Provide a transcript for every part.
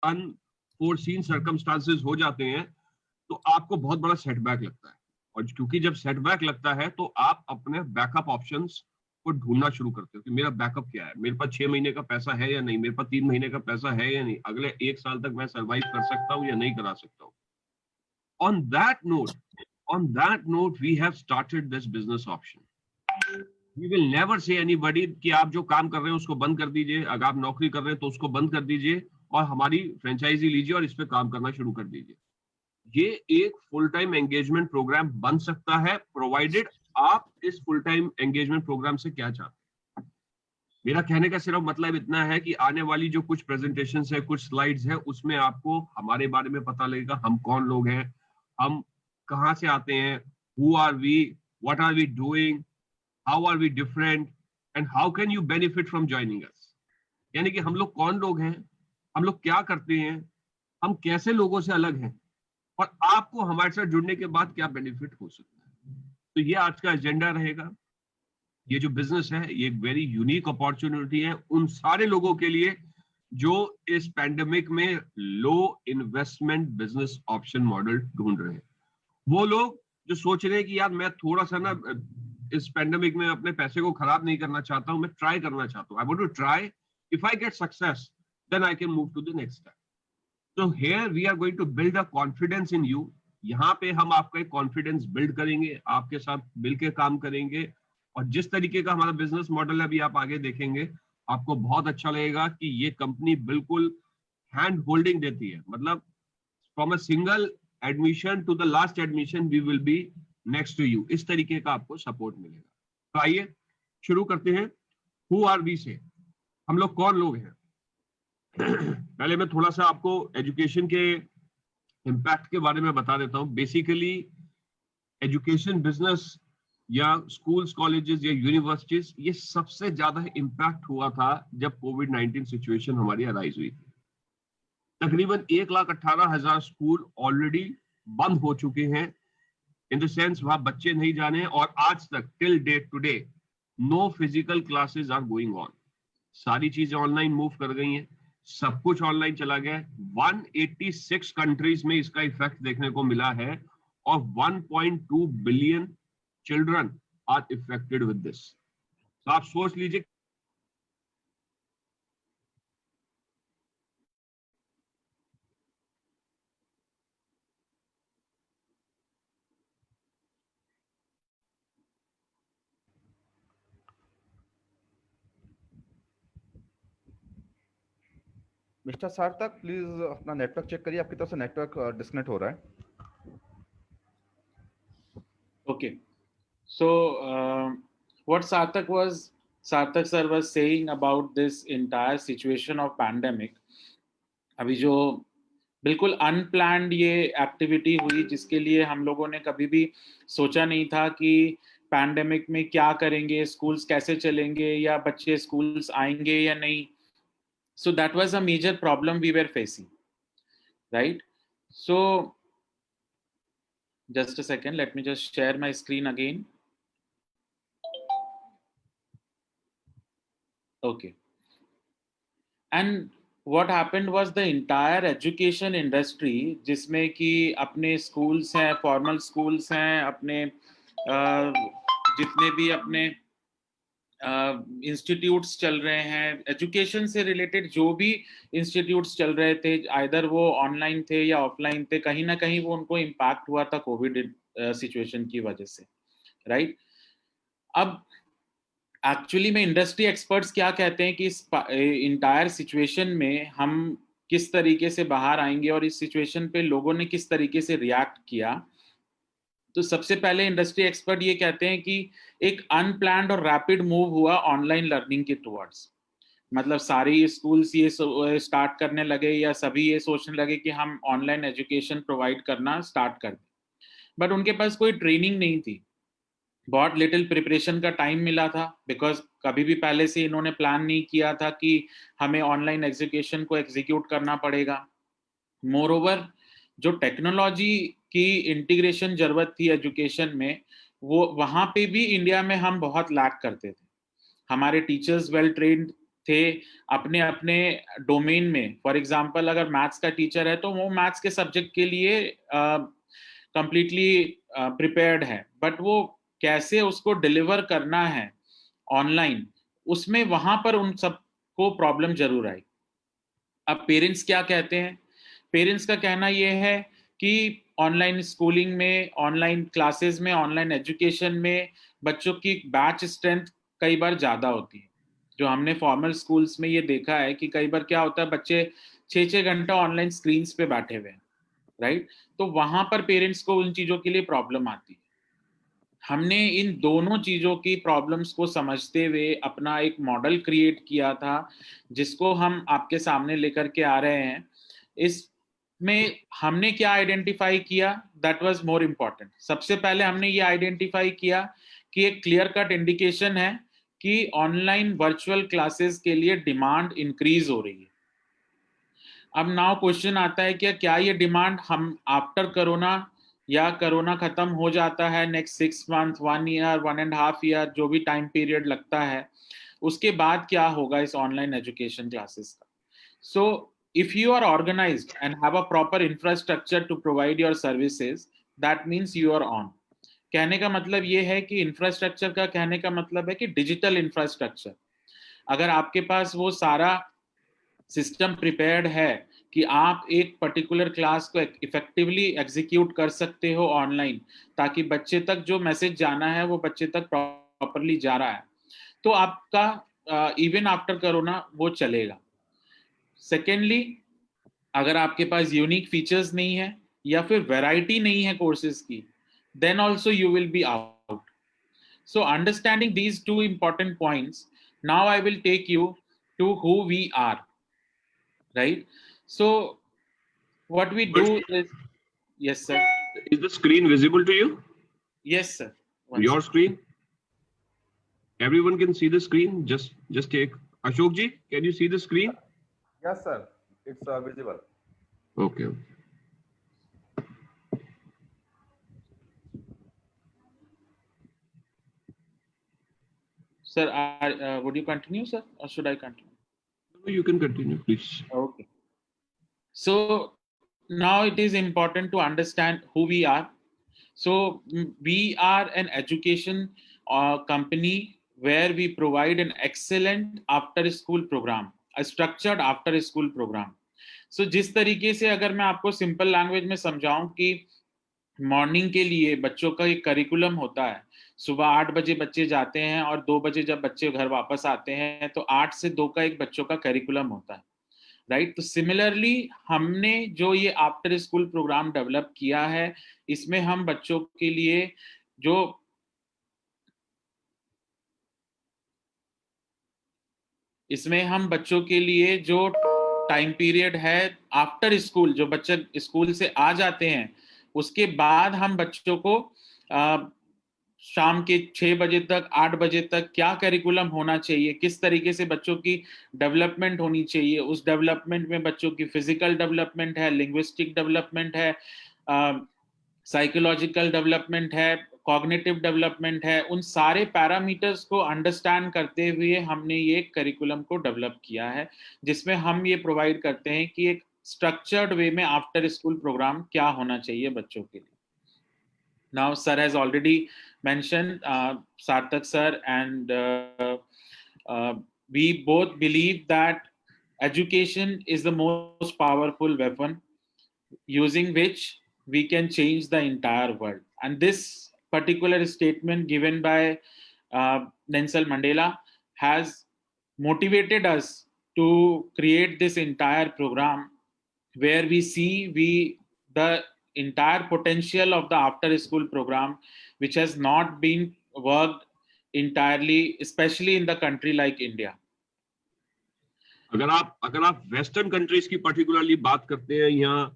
Unforeseen circumstances हो जाते हैं तो आपको बहुत बड़ा सेटबैक लगता है, और क्योंकि जब सेटबैक लगता है तो आप अपने बैकअप ऑप्शंस को ढूंढना शुरू करते हो कि मेरा बैकअप क्या है, मेरे पास 6 महीने का पैसा है या नहीं, मेरे पास 3 महीने का पैसा है या नहीं, अगले 1 साल तक मैं सर्वाइव कर सकता हूँ या नहीं करा सकता हूँ। On that note, we have started this business option. We will never say anybody कि आप जो काम कर रहे हैं उसको बंद कर दीजिए, अगर आप नौकरी कर रहे हैं तो उसको बंद कर दीजिए और हमारी फ्रेंचाइजी लीजिए और इस पे काम करना शुरू कर दीजिए। ये एक फुल टाइम एंगेजमेंट प्रोग्राम बन सकता है, प्रोवाइडेड आप इस फुल टाइम एंगेजमेंट प्रोग्राम से क्या चाहते हैं। मेरा कहने का सिर्फ मतलब इतना है कि आने वाली जो कुछ प्रेजेंटेशंस है, कुछ स्लाइड्स है, उसमें आपको हमारे बारे में पता लगेगा, हम कौन लोग हैं, हम कहाँ से आते हैं, who are we, what are we doing, how are we different and how can you benefit from joining us. यानी कि हम लोग कौन लोग हैं, हम लोग क्या करते हैं, हम कैसे लोगों से अलग हैं, और आपको हमारे साथ जुड़ने के बाद क्या बेनिफिट हो सकता है। तो ये आज का एजेंडा रहेगा। ये जो बिजनेस है ये एक वेरी यूनिक अपॉर्चुनिटी है उन सारे लोगों के लिए जो इस पैंडेमिक में लो इन्वेस्टमेंट बिजनेस ऑप्शन मॉडल ढूंढ रहे हैं। वो लोग जो सोच रहे हैं कि यार मैं थोड़ा सा ना इस पैंडेमिक में अपने पैसे को खराब नहीं करना चाहता हूं, मैं ट्राई करना चाहता हूं, I want to try, if I get success then I can move to the next step. So here we are going to build a confidence in you. यहाँ पे हम आपका एक कॉन्फिडेंस बिल्ड करेंगे, आपके साथ मिलकर काम करेंगे, और जिस तरीके का हमारा बिजनेस मॉडल है अभी आप आगे देखेंगे, आपको बहुत अच्छा लगेगा कि ये कंपनी बिल्कुल हैंड होल्डिंग देती है। मतलब from a single admission to the last admission we will be next to you, इस तरीके का आपको सपोर्ट मिलेगा। तो आइए शुरू करते हैं। हु आर वी से, हम लोग कौन लोग हैं। पहले मैं थोड़ा सा आपको एजुकेशन के इम्पैक्ट के बारे में बता देता हूं। बेसिकली एजुकेशन बिजनेस या स्कूल्स, कॉलेजेस या यूनिवर्सिटीज, ये सबसे ज्यादा इम्पैक्ट हुआ था जब कोविड-19 सिचुएशन हमारी अराइज हुई थी। तकरीबन 1,18,000 स्कूल ऑलरेडी बंद हो चुके हैं, इन द सेंस वहां बच्चे नहीं जाने, और आज तक till date today no physical classes are going on. सारी चीजें ऑनलाइन मूव कर गई हैं, सब कुछ ऑनलाइन चला गया है। 186 कंट्रीज में इसका इफेक्ट देखने को मिला है, और 1.2 billion children are affected with this. तो आप सोच लीजिए मिस्टर सार्थक, प्लीज अपना नेटवर्क चेक करिए, आपकी तरफ से नेटवर्क डिस्कनेक्ट हो रहा है। Okay, so what Sarthak sir was saying about this entire situation of pandemic, अभी जो बिल्कुल अनप्लान्ड ये एक्टिविटी हुई जिसके लिए हम लोगों ने कभी भी सोचा नहीं था कि पैंडेमिक में क्या करेंगे, स्कूल्स कैसे चलेंगे, या बच्चे स्कूल्स आएंगे या नहीं। So that was a major problem we were facing, right? So just a second, let me just share my screen again. Okay. And what happened was the entire education industry, जिसमें कि अपने schools हैं, formal schools हैं, अपने जितने भी अपने institutes चल रहे हैं, एजुकेशन से रिलेटेड जो भी इंस्टीट्यूट्स चल रहे थे, आइदर वो ऑनलाइन थे या ऑफलाइन थे, कहीं ना कहीं वो उनको इम्पैक्ट हुआ था कोविड सिचुएशन की वजह से, राइट। अब एक्चुअली में इंडस्ट्री एक्सपर्ट्स क्या कहते हैं कि इस इंटायर सिचुएशन में हम किस तरीके से बाहर आएंगे और इस सिचुएशन पे लोगों ने किस तरीके से रिएक्ट किया। तो सबसे पहले इंडस्ट्री एक्सपर्ट ये कहते हैं कि एक अनप्लान्ड और रैपिड मूव हुआ ऑनलाइन लर्निंग के टुवर्ड्स। मतलब सारे स्कूल्स ये स्टार्ट करने लगे या सभी ये सोचने लगे कि हम ऑनलाइन एजुकेशन प्रोवाइड करना स्टार्ट कर दें, बट उनके पास कोई ट्रेनिंग नहीं थी, बहुत लिटिल प्रिपरेशन का टाइम मिला था, बिकॉज कभी भी पहले से इन्होंने प्लान नहीं किया था कि हमें ऑनलाइन एजुकेशन को एग्जीक्यूट करना पड़ेगा। मोर ओवर जो टेक्नोलॉजी की इंटीग्रेशन जरूरत थी एजुकेशन में, वो वहाँ पे भी इंडिया में हम बहुत लैक करते थे। हमारे टीचर्स वेल ट्रेन्ड थे अपने अपने डोमेन में। फॉर एग्जांपल अगर मैथ्स का टीचर है तो वो मैथ्स के सब्जेक्ट के लिए कंप्लीटली प्रिपेयर्ड है, बट वो कैसे उसको डिलीवर करना है ऑनलाइन, उसमें वहां पर उन सबको प्रॉब्लम जरूर आई। अब पेरेंट्स क्या कहते हैं? पेरेंट्स का कहना यह है कि ऑनलाइन स्कूलिंग में, ऑनलाइन क्लासेस में, ऑनलाइन एजुकेशन में बच्चों की बैच स्ट्रेंथ कई बार ज़्यादा होती है। जो हमने फॉर्मल स्कूल्स में ये देखा है कि कई बार क्या होता है, बच्चे 6-6 घंटा ऑनलाइन स्क्रीन्स पे बैठे हुए हैं, राइट? तो वहां पर पेरेंट्स को उन चीज़ों के लिए प्रॉब्लम आती है। हमने इन दोनों चीज़ों की प्रॉब्लम्स को समझते हुए अपना एक मॉडल क्रिएट किया था, जिसको हम आपके सामने लेकर के आ रहे हैं। इसमें हमने क्या आइडेंटिफाई किया, दैट वाज मोर इम्पॉर्टेंट। सबसे पहले हमने ये आइडेंटिफाई किया कि एक क्लियर कट इंडिकेशन है कि ऑनलाइन वर्चुअल क्लासेस के लिए डिमांड इंक्रीज हो रही है। अब नाउ क्वेश्चन आता है कि क्या ये डिमांड हम आफ्टर कोरोना, या कोरोना खत्म हो जाता है नेक्स्ट 6 मंथ, 1 ईयर, 1.5 ईयर, जो भी टाइम पीरियड लगता है, उसके बाद क्या होगा इस ऑनलाइन एजुकेशन क्लासेस का? सो if you are organized and have a proper infrastructure to provide your services, that means you are on. कहने का मतलब ये है कि इंफ्रास्ट्रक्चर का कहने का मतलब है कि डिजिटल इंफ्रास्ट्रक्चर। अगर आपके पास वो सारा सिस्टम प्रिपेयर्ड है कि आप एक पर्टिकुलर क्लास को इफेक्टिवली एग्जीक्यूट कर सकते हो ऑनलाइन, ताकि बच्चे तक जो मैसेज जाना है वो बच्चे तक प्रॉपरली जा रहा है, तो आपका इवन आफ्टर कोरोना वो चलेगा। सेकेंडली, अगर आपके पास यूनिक फीचर्स नहीं है या फिर वैरायटी नहीं है कोर्सेज की, then also you will be out. So understanding these two important points, now I will take you to who we are, right? So what we do is, yes sir, Is the screen visible to you? yes sir. Your screen? Everyone can see the screen. Just take Ashok ji, can you see the screen? Yes, sir. It's visible. Okay. Sir, would you continue, sir, or should I continue? No, you can continue, please. Okay. So now it is important to understand who we are. So we are an education company where we provide an excellent after school program, a structured after school program. So जिस तरीके से अगर मैं आपको simple language में समझाऊं कि morning के लिए बच्चों का एक करिकुलम होता है, सुबह 8 बजे बच्चे जाते हैं और 2 बजे जब बच्चे घर वापस आते हैं तो 8 से 2 का एक बच्चों का करिकुलम होता है, राइट? तो सिमिलरली हमने जो ये आफ्टर स्कूल प्रोग्राम डेवलप किया है, इसमें हम बच्चों के लिए जो टाइम पीरियड है आफ्टर स्कूल, जो बच्चे स्कूल से आ जाते हैं उसके बाद हम बच्चों को शाम के 6 बजे तक, 8 बजे तक क्या करिकुलम होना चाहिए, किस तरीके से बच्चों की डेवलपमेंट होनी चाहिए, उस डेवलपमेंट में बच्चों की फिजिकल डेवलपमेंट है, लिंग्विस्टिक डेवलपमेंट है, साइकोलॉजिकल डेवलपमेंट है, कॉग्निटिव डेवलपमेंट है, उन सारे पैरामीटर्स को अंडरस्टैंड करते हुए हमने ये करिकुलम को डेवलप किया है, जिसमें हम ये प्रोवाइड करते हैं कि एक स्ट्रक्चर्ड वे में आफ्टर स्कूल प्रोग्राम क्या होना चाहिए बच्चों के लिए। Now sir has already mentioned, Sarthak sir and we both believe that education is the most powerful weapon using which we can change the entire world, and this particular statement given by Nelson Mandela has motivated us to create this entire program where we see the entire potential of the after school program, which has not been worked entirely, especially in the country like India. अगर आप western countries की particularly बात करते हैं, यहाँ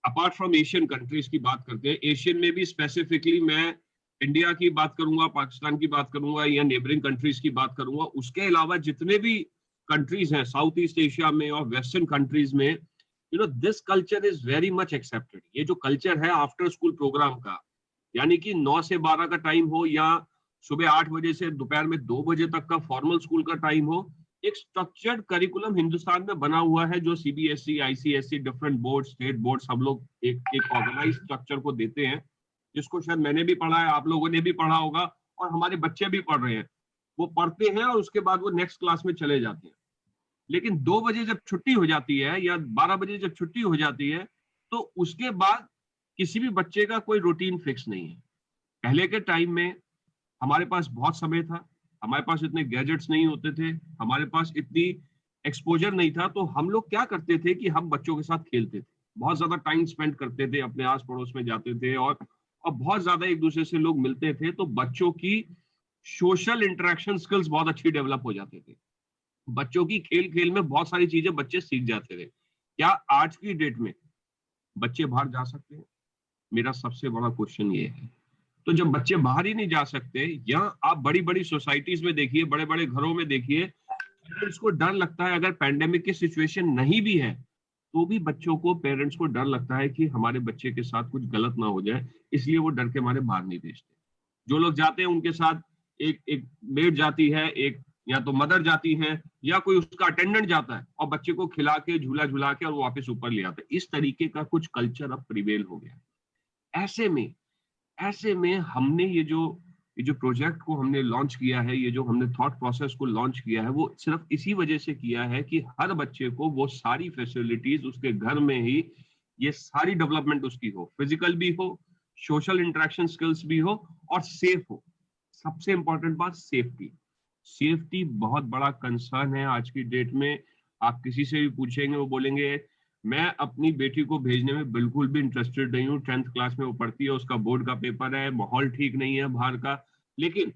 apart from Asian countries की बात करते हैं, एशियन में भी स्पेसिफिकली मैं इंडिया की बात करूंगा, पाकिस्तान की बात करूंगा या नेबरिंग कंट्रीज की बात करूंगा, उसके अलावा जितने भी कंट्रीज हैं साउथ ईस्ट एशिया में और वेस्टर्न कंट्रीज में, you know this culture is very much accepted. ये जो कल्चर है आफ्टर स्कूल प्रोग्राम का, यानी कि 9 से 12 का टाइम हो या सुबह 8 बजे से दोपहर में 2 बजे तक का फॉर्मल स्कूल का टाइम हो, एक स्ट्रक्चर्ड करिकुलम हिंदुस्तान में बना हुआ है, जो CBSE, ICSE, different board, state board, सब लोग एक ऑर्गेनाइज स्ट्रक्चर को देते हैं, जिसको शायद मैंने भी पढ़ा है, आप लोगों ने भी पढ़ा होगा, और हमारे बच्चे भी पढ़ रहे हैं। वो पढ़ते हैं और उसके बाद वो नेक्स्ट क्लास में चले जाते हैं। लेकिन 2 बजे जब छुट्टी हो जाती है या 12 बजे जब छुट्टी हो जाती है, तो उसके बाद किसी भी बच्चे का कोई रूटीन फिक्स नहीं है। पहले के टाइम में हमारे पास बहुत समय था, हमारे पास इतने गैजेट्स नहीं होते थे, हमारे पास इतनी एक्सपोजर नहीं था, तो हम लोग क्या करते थे कि हम बच्चों के साथ खेलते थे, बहुत ज्यादा टाइम स्पेंड करते थे, अपने आस पड़ोस में जाते थे, और बहुत ज्यादा एक दूसरे से लोग मिलते थे, तो बच्चों की सोशल इंटरेक्शन स्किल्स बहुत अच्छी डेवलप हो जाते थे। बच्चों की खेल खेल में बहुत सारी चीजें बच्चे सीख जाते थे। क्या आज की डेट में बच्चे बाहर जा सकते हैं? मेरा सबसे बड़ा क्वेश्चन ये है। तो जब बच्चे बाहर ही नहीं जा सकते, या आप बड़ी बड़ी सोसाइटीज में देखिए, बड़े बड़े घरों में देखिए, पेरेंट्स को डर लगता है, अगर पैंडेमिक की सिचुएशन नहीं भी है तो भी बच्चों को, पेरेंट्स को डर लगता है कि हमारे बच्चे के साथ कुछ गलत ना हो जाए, इसलिए वो डर के मारे बाहर नहीं भेजते। जो लोग जाते हैं उनके साथ एक एक मेड जाती है, एक या तो मदर जाती है, या कोई उसका अटेंडेंट जाता है और बच्चे को खिला के, झूला झुला के, और वो वापस ऊपर ले आता है। इस तरीके का कुछ कल्चर अब प्रिवेल हो गया। ऐसे में हमने ये जो प्रोजेक्ट को हमने लॉन्च किया है, ये जो हमने थॉट प्रोसेस को लॉन्च किया है, वो सिर्फ इसी वजह से किया है कि हर बच्चे को वो सारी फैसिलिटीज उसके घर में ही, ये सारी डेवलपमेंट उसकी हो, फिजिकल भी हो, सोशल इंटरेक्शन स्किल्स भी हो, और सेफ हो। सबसे इंपॉर्टेंट बात, सेफ्टी। सेफ्टी बहुत बड़ा कंसर्न है आज की डेट में। आप किसी से भी पूछेंगे, वो बोलेंगे मैं अपनी बेटी को भेजने में बिल्कुल भी इंटरेस्टेड नहीं हूँ, 10th क्लास में वो पढ़ती है, उसका बोर्ड का पेपर है, माहौल ठीक नहीं है बाहर का, लेकिन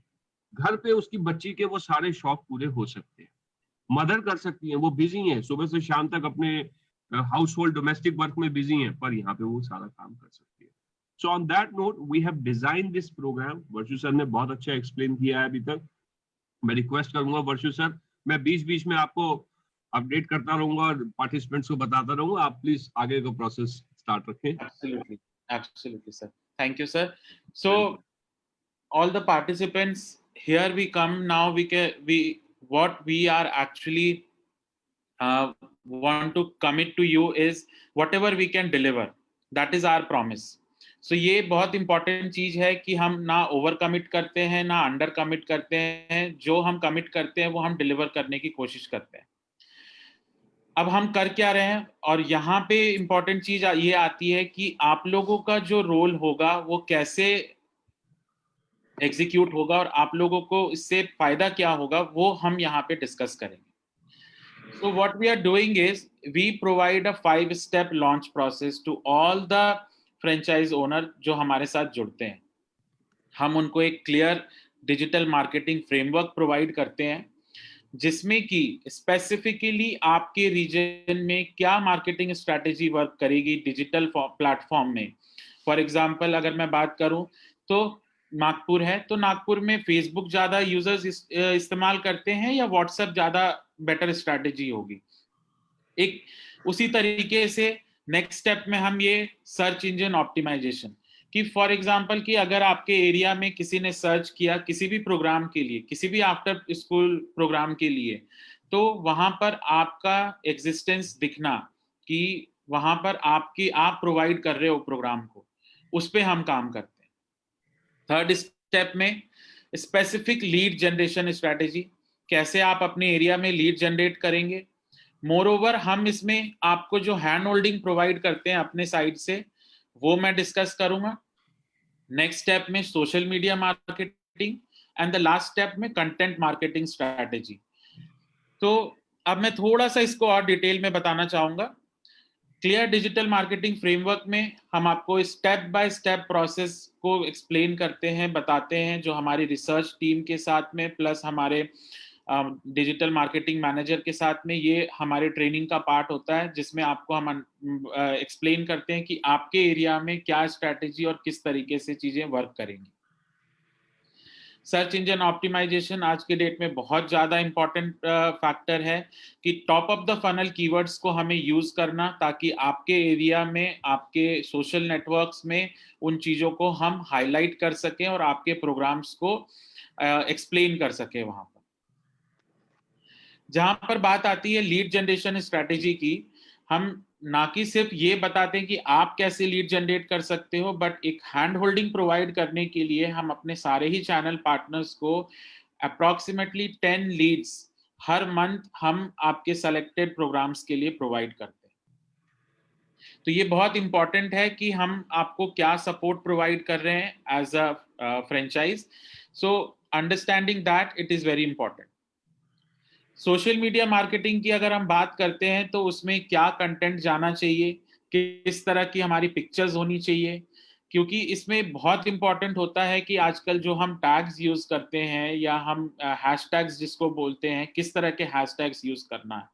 घर पे उसकी बच्ची के वो सारे शौक पूरे हो सकते हैं। मदर कर सकती है, वो बिजी है, सुबह से शाम तक अपने हाउस होल्ड डोमेस्टिक वर्क में बिजी है, पर यहाँ पे वो सारा काम कर सकती है। So on that note we have design this program. Varshu sir ने बहुत अच्छा एक्सप्लेन किया है अभी तक। मैं रिक्वेस्ट करूंगा वर्षु सर, मैं बीच बीच में आपको अपडेट करता रहूंगा और पार्टिसिपेंट्स को बताता रहूंगा, आप प्लीज आगे का प्रोसेस स्टार्ट रखें। Absolutely, sir. Thank you, sir. So, all the participants, here we come now. What we are actually want to commit to you is whatever we can deliver. That is our promise. So ये बहुत important चीज है कि हम ना over commit करते हैं, ना अंडर कमिट करते हैं। जो हम कमिट करते हैं वो हम डिलीवर करने की कोशिश करते हैं। अब हम कर क्या रहे हैं, और यहाँ पे इंपॉर्टेंट चीज ये आती है कि आप लोगों का जो रोल होगा वो कैसे एग्जीक्यूट होगा, और आप लोगों को इससे फायदा क्या होगा, वो हम यहाँ पे डिस्कस करेंगे। So what we are doing is we provide a 5-step launch process to all the franchise owner जो हमारे साथ जुड़ते हैं। हम उनको एक clear digital marketing framework provide करते हैं, जिसमें कि स्पेसिफिकली आपके रीजन में क्या मार्केटिंग स्ट्रैटेजी वर्क करेगी डिजिटल प्लेटफॉर्म में। फॉर एग्जांपल अगर मैं बात करूं तो नागपुर है, तो नागपुर में फेसबुक ज्यादा यूजर्स इस्तेमाल करते हैं या व्हाट्सएप ज्यादा बेटर स्ट्रैटेजी होगी। एक उसी तरीके से नेक्स्ट स्टेप में हम ये सर्च इंजन ऑप्टिमाइजेशन कि फॉर एग्जांपल कि अगर आपके एरिया में किसी ने सर्च किया किसी भी प्रोग्राम के लिए, किसी भी आफ्टर स्कूल प्रोग्राम के लिए, तो वहां पर आपका एग्जिस्टेंस दिखना कि वहां पर आप प्रोवाइड कर रहे हो प्रोग्राम को, उस पे हम काम करते हैं। थर्ड स्टेप में स्पेसिफिक लीड जनरेशन स्ट्रेटेजी, कैसे आप अपने एरिया में लीड जनरेट करेंगे। मोरओवर हम इसमें आपको जो हैंड होल्डिंग प्रोवाइड करते हैं अपने साइड से, वो मैं डिस्कस करूंगा। नेक्स्ट स्टेप में social media marketing, and the last step में कंटेंट मार्केटिंग स्ट्रैटेजी। तो अब मैं थोड़ा सा इसको और डिटेल में बताना चाहूंगा। क्लियर डिजिटल मार्केटिंग फ्रेमवर्क में हम आपको स्टेप बाय स्टेप प्रोसेस को एक्सप्लेन करते हैं, बताते हैं, जो हमारी रिसर्च टीम के साथ में प्लस हमारे डिजिटल मार्केटिंग मैनेजर के साथ में, ये हमारे ट्रेनिंग का पार्ट होता है, जिसमें आपको हम एक्सप्लेन करते हैं कि आपके एरिया में क्या स्ट्रैटेजी और किस तरीके से चीजें वर्क करेंगी। सर्च इंजन ऑप्टिमाइजेशन आज के डेट में बहुत ज्यादा इंपॉर्टेंट फैक्टर है कि top of the funnel keywords को हमें यूज करना, ताकि आपके एरिया में, आपके सोशल नेटवर्क्स में उन चीजों को हम हाईलाइट कर सकें और आपके प्रोग्राम्स को एक्सप्लेन कर सकें वहां पर। जहां पर बात आती है लीड जनरेशन स्ट्रेटेजी की, हम ना कि सिर्फ ये बताते हैं कि आप कैसे लीड जनरेट कर सकते हो, बट एक हैंड होल्डिंग प्रोवाइड करने के लिए हम अपने सारे ही चैनल पार्टनर्स को अप्रोक्सीमेटली 10 लीड्स हर मंथ हम आपके सेलेक्टेड प्रोग्राम्स के लिए प्रोवाइड करते हैं। तो ये बहुत इंपॉर्टेंट है कि हम आपको क्या सपोर्ट प्रोवाइड कर रहे हैं as a franchise. So understanding that it is very important. Social media marketing की अगर हम बात करते हैं तो उसमें क्या कंटेंट जाना चाहिए, किस तरह की हमारी पिक्चर्स होनी चाहिए, क्योंकि इसमें बहुत इंपॉर्टेंट होता है कि आजकल जो हम टैग्स यूज करते हैं या हम हैशटैग्स जिसको बोलते हैं, किस तरह के हैशटैग्स यूज करना है।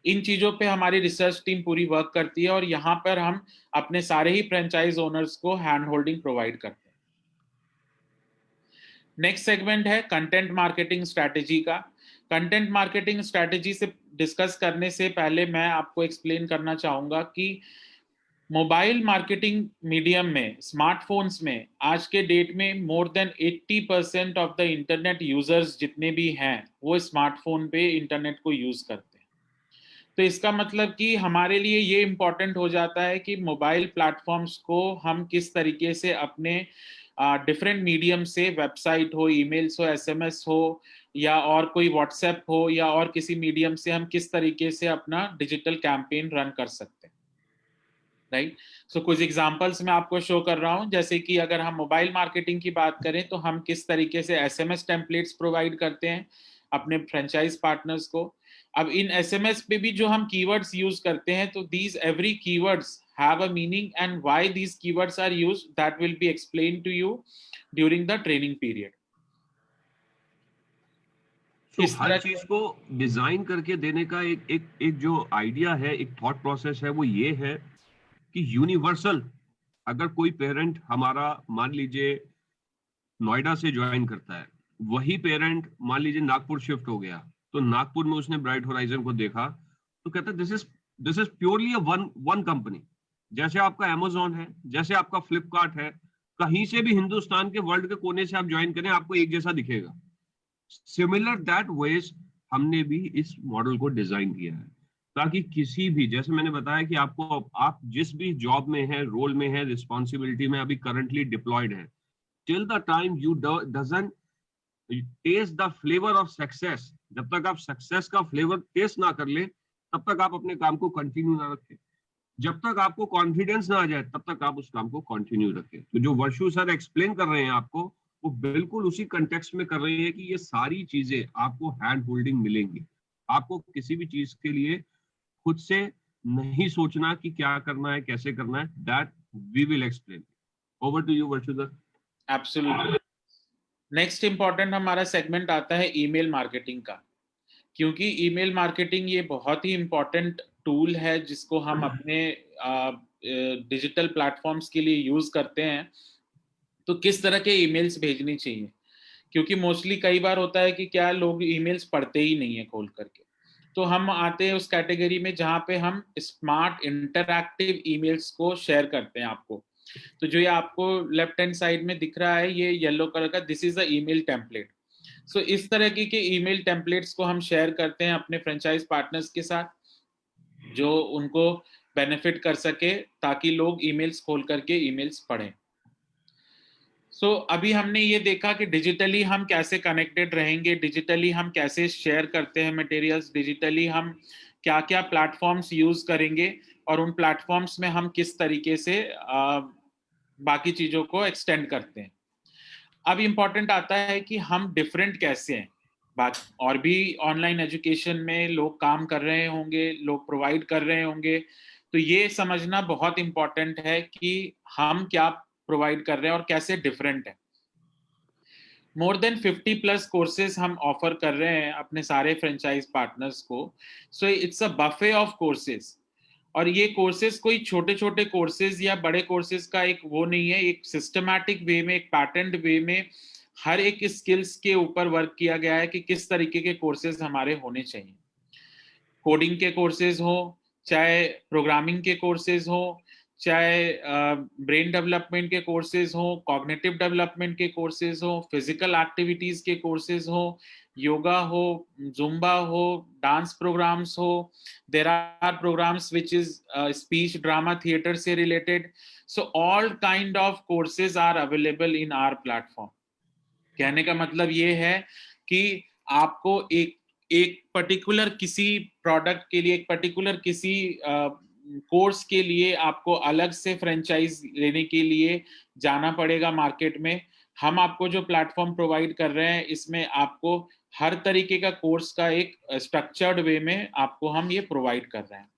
इन चीजों पे हमारी रिसर्च टीम पूरी वर्क करती है और यहाँ पर हम अपने सारे ही फ्रेंचाइज ओनर्स को हैंड होल्डिंग प्रोवाइड करते हैं। नेक्स्ट सेगमेंट है कंटेंट मार्केटिंग स्ट्रैटेजी का। कंटेंट मार्केटिंग स्ट्रैटेजी से डिस्कस करने से पहले मैं आपको एक्सप्लेन करना चाहूंगा कि मोबाइल मार्केटिंग मीडियम में, स्मार्टफोन्स में आज के डेट में more than 80% of the internet users जितने भी हैं वो स्मार्टफोन पे इंटरनेट को यूज करते हैं। तो इसका मतलब कि हमारे लिए ये इम्पोर्टेंट हो जाता है कि मोबाइल प्लेटफॉर्म्स को हम किस तरीके से अपने डिफरेंट मीडियम से, वेबसाइट हो, ईमेल्स हो, एसएमएस हो या और कोई व्हाट्सएप हो या और किसी मीडियम से हम किस तरीके से अपना डिजिटल कैंपेन रन कर सकते हैं, राइट। सो कुछ एग्जांपल्स मैं आपको शो कर रहा हूं। जैसे कि अगर हम मोबाइल मार्केटिंग की बात करें तो हम किस तरीके से एसएमएस टेम्पलेट्स प्रोवाइड करते हैं अपने फ्रेंचाइज पार्टनर्स को। अब इन एसएमएस पे भी जो हम कीवर्ड्स यूज करते हैं, तो these every keywords have a meaning and why these keywords are used, that will be explained to you during the training period. तो हर चीज को डिजाइन करके देने का एक जो आइडिया है, एक थॉट प्रोसेस है, वो ये है कि यूनिवर्सल, अगर कोई पेरेंट हमारा मान लीजिए नोएडा से ज्वाइन करता है, वही पेरेंट मान लीजिए नागपुर शिफ्ट हो गया, तो नागपुर में उसने ब्राइट होराइजन को देखा तो कहता है this is purely one company. जैसे आपका अमेजोन है, जैसे आपका फ्लिपकार्ट है, कहीं से भी हिंदुस्तान के, वर्ल्ड के कोने से आप ज्वाइन करें, आपको एक जैसा दिखेगा। सिमिलर दैट वेज हमने भी इस मॉडल को डिजाइन किया है ताकि किसी भी, जैसे मैंने बताया कि आपको, आप जिस भी जॉब में है, रोल में है, रिस्पॉन्सिबिलिटी में अभी करंटली डिप्लॉयड है, till the time you doesn't taste the flavour of success, जब तक आप सक्सेस का फ्लेवर टेस्ट ना कर ले तब तक आप अपने काम को कंटिन्यू ना रखें। जब तक आपको कॉन्फिडेंस ना आ जाए तब तक आप उस काम को कंटिन्यू रखें। तो जो वर्षु सर एक्सप्लेन कर रहे हैं आपको, वो बिल्कुल उसी कंटेक्स्ट में कर रहे हैं कि ये सारी चीजें आपको हैंड होल्डिंग मिलेंगी। आपको किसी भी चीज के लिए खुद से नहीं सोचना कि क्या करना है, कैसे करना है। That we will explain. Over to you Varshu sir. Absolutely. Next important हमारा सेगमेंट आता है ईमेल मार्केटिंग का, क्योंकि ईमेल मार्केटिंग ये बहुत ही इंपॉर्टेंट टूल है जिसको हम अपने डिजिटल प्लेटफॉर्म्स के लिए यूज करते हैं। तो किस तरह के ईमेल्स भेजनी चाहिए, क्योंकि मोस्टली कई बार होता है कि क्या लोग ईमेल्स पढ़ते ही नहीं है खोल करके। तो हम आते हैं उस कैटेगरी में जहां पे हम स्मार्ट इंटरैक्टिव ईमेल्स को शेयर करते हैं आपको। तो जो ये आपको लेफ्ट हैंड साइड में दिख रहा है, ये येलो कलर का, this is the email template. सो इस तरह के ईमेल टेम्पलेट्स को हम शेयर करते हैं अपने फ्रेंचाइज पार्टनर्स के साथ, जो उनको बेनिफिट कर सके ताकि लोग ईमेल्स खोल करके ईमेल्स पढ़ें। सो अभी हमने ये देखा कि डिजिटली हम कैसे कनेक्टेड रहेंगे, डिजिटली हम कैसे शेयर करते हैं मटेरियल्स, डिजिटली हम क्या क्या प्लेटफॉर्म्स यूज करेंगे और उन प्लेटफॉर्म्स में हम किस तरीके से बाकी चीजों को एक्सटेंड करते हैं। अब इम्पोर्टेंट आता है कि हम डिफरेंट कैसे हैं। बात और भी ऑनलाइन एजुकेशन में लोग काम कर रहे होंगे, लोग प्रोवाइड कर रहे होंगे, तो ये समझना बहुत इम्पोर्टेंट है कि हम क्या प्रोवाइड कर रहे हैं और कैसे डिफरेंट है। मोर देन 50 प्लस कोर्सेज हम ऑफर कर रहे हैं अपने सारे फ्रेंचाइज पार्टनर्स को। So it's a buffet of courses, और ये कोर्सेज कोई छोटे छोटे कोर्सेज या बड़े कोर्सेज का एक वो नहीं है, एक सिस्टमैटिक वे में, एक पैटर्न्ड वे में हर एक स्किल्स के ऊपर वर्क किया गया है कि किस तरीके के कोर्सेज हमारे होने चाहिए। कोडिंग के कोर्सेज हो, चाहे प्रोग्रामिंग के कोर्सेज हो, चाहे ब्रेन डेवलपमेंट के कोर्सेज हो, कॉग्निटिव डेवलपमेंट के कोर्सेज हो, फिजिकल एक्टिविटीज के कोर्सेज हो, योगा हो, जुम्बा हो, डांस प्रोग्राम्स हो, there are programs which is speech drama theatre से related. So all kind of courses are available in our platform. कहने का मतलब ये है कि आपको एक पर्टिकुलर किसी प्रोडक्ट के लिए, एक पर्टिकुलर किसी कोर्स के लिए आपको अलग से फ्रेंचाइज लेने के लिए जाना पड़ेगा मार्केट में. हम आपको जो प्लेटफॉर्म प्रोवाइड कर रहे हैं, इसमें आपको हर तरीके का कोर्स का एक स्ट्रक्चर्ड वे में आपको हम ये प्रोवाइड कर रहे हैं.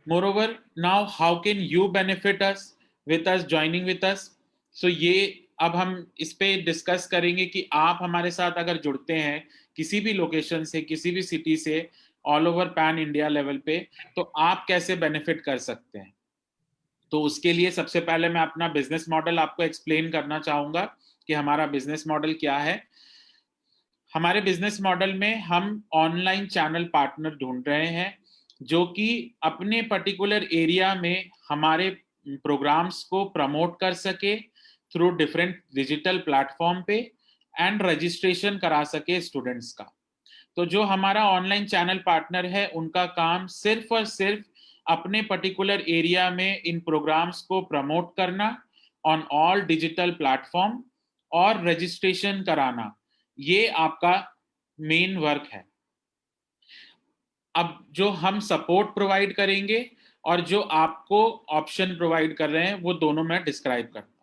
Moreover, now how can you benefit us with us joining with us? So ये अब हम इस पे डिस्कस करेंगे कि आप हमारे साथ अगर जुड़ते हैं किसी भी लोकेशन से, किसी भी सिटी से, all over pan India level पे, तो आप कैसे बेनिफिट कर सकते हैं. तो उसके लिए सबसे पहले मैं अपना बिजनेस मॉडल आपको एक्सप्लेन करना चाहूंगा कि हमारा बिजनेस मॉडल क्या है. हमारे बिजनेस मॉडल में हम ऑनलाइन चैनल पार्टनर ढूंढ रहे हैं जो कि अपने पर्टिकुलर एरिया में हमारे प्रोग्राम्स को प्रमोट कर सके थ्रू डिफरेंट डिजिटल प्लेटफॉर्म पे एंड रजिस्ट्रेशन करा सके स्टूडेंट्स का. तो जो हमारा ऑनलाइन चैनल पार्टनर है, उनका काम सिर्फ और सिर्फ अपने पर्टिकुलर एरिया में इन प्रोग्राम्स को प्रमोट करना ऑन ऑल डिजिटल प्लेटफॉर्म और रजिस्ट्रेशन कराना, ये आपका मेन वर्क है. अब जो हम सपोर्ट प्रोवाइड करेंगे और जो आपको ऑप्शन प्रोवाइड कर रहे हैं, वो दोनों मैं डिस्क्राइब करता हूं.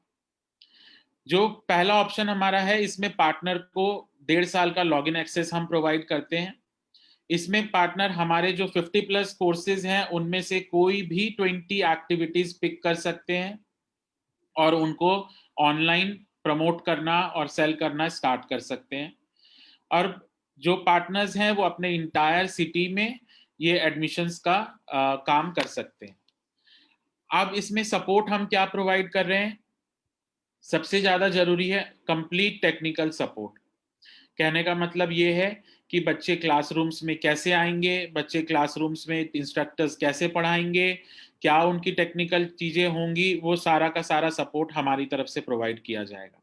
जो पहला ऑप्शन हमारा है, इसमें पार्टनर को 1.5 साल का लॉगिन एक्सेस हम प्रोवाइड करते हैं. इसमें पार्टनर हमारे जो 50+ कोर्सेज हैं, उनमें से कोई भी 20 एक्टिविटीज पिक कर सकते हैं और उनको ऑनलाइन प्रमोट करना और सेल करना स्टार्ट कर सकते हैं. और जो पार्टनर्स हैं वो अपने इंटायर सिटी में ये एडमिशंस का काम कर सकते हैं. अब इसमें सपोर्ट हम क्या प्रोवाइड कर रहे हैं? सबसे ज्यादा जरूरी है कंप्लीट टेक्निकल सपोर्ट. कहने का मतलब ये है कि बच्चे क्लासरूम्स में कैसे आएंगे, बच्चे क्लासरूम्स में इंस्ट्रक्टर्स कैसे पढ़ाएंगे, क्या उनकी टेक्निकल चीजें होंगी, वो सारा का सारा सपोर्ट हमारी तरफ से प्रोवाइड किया जाएगा.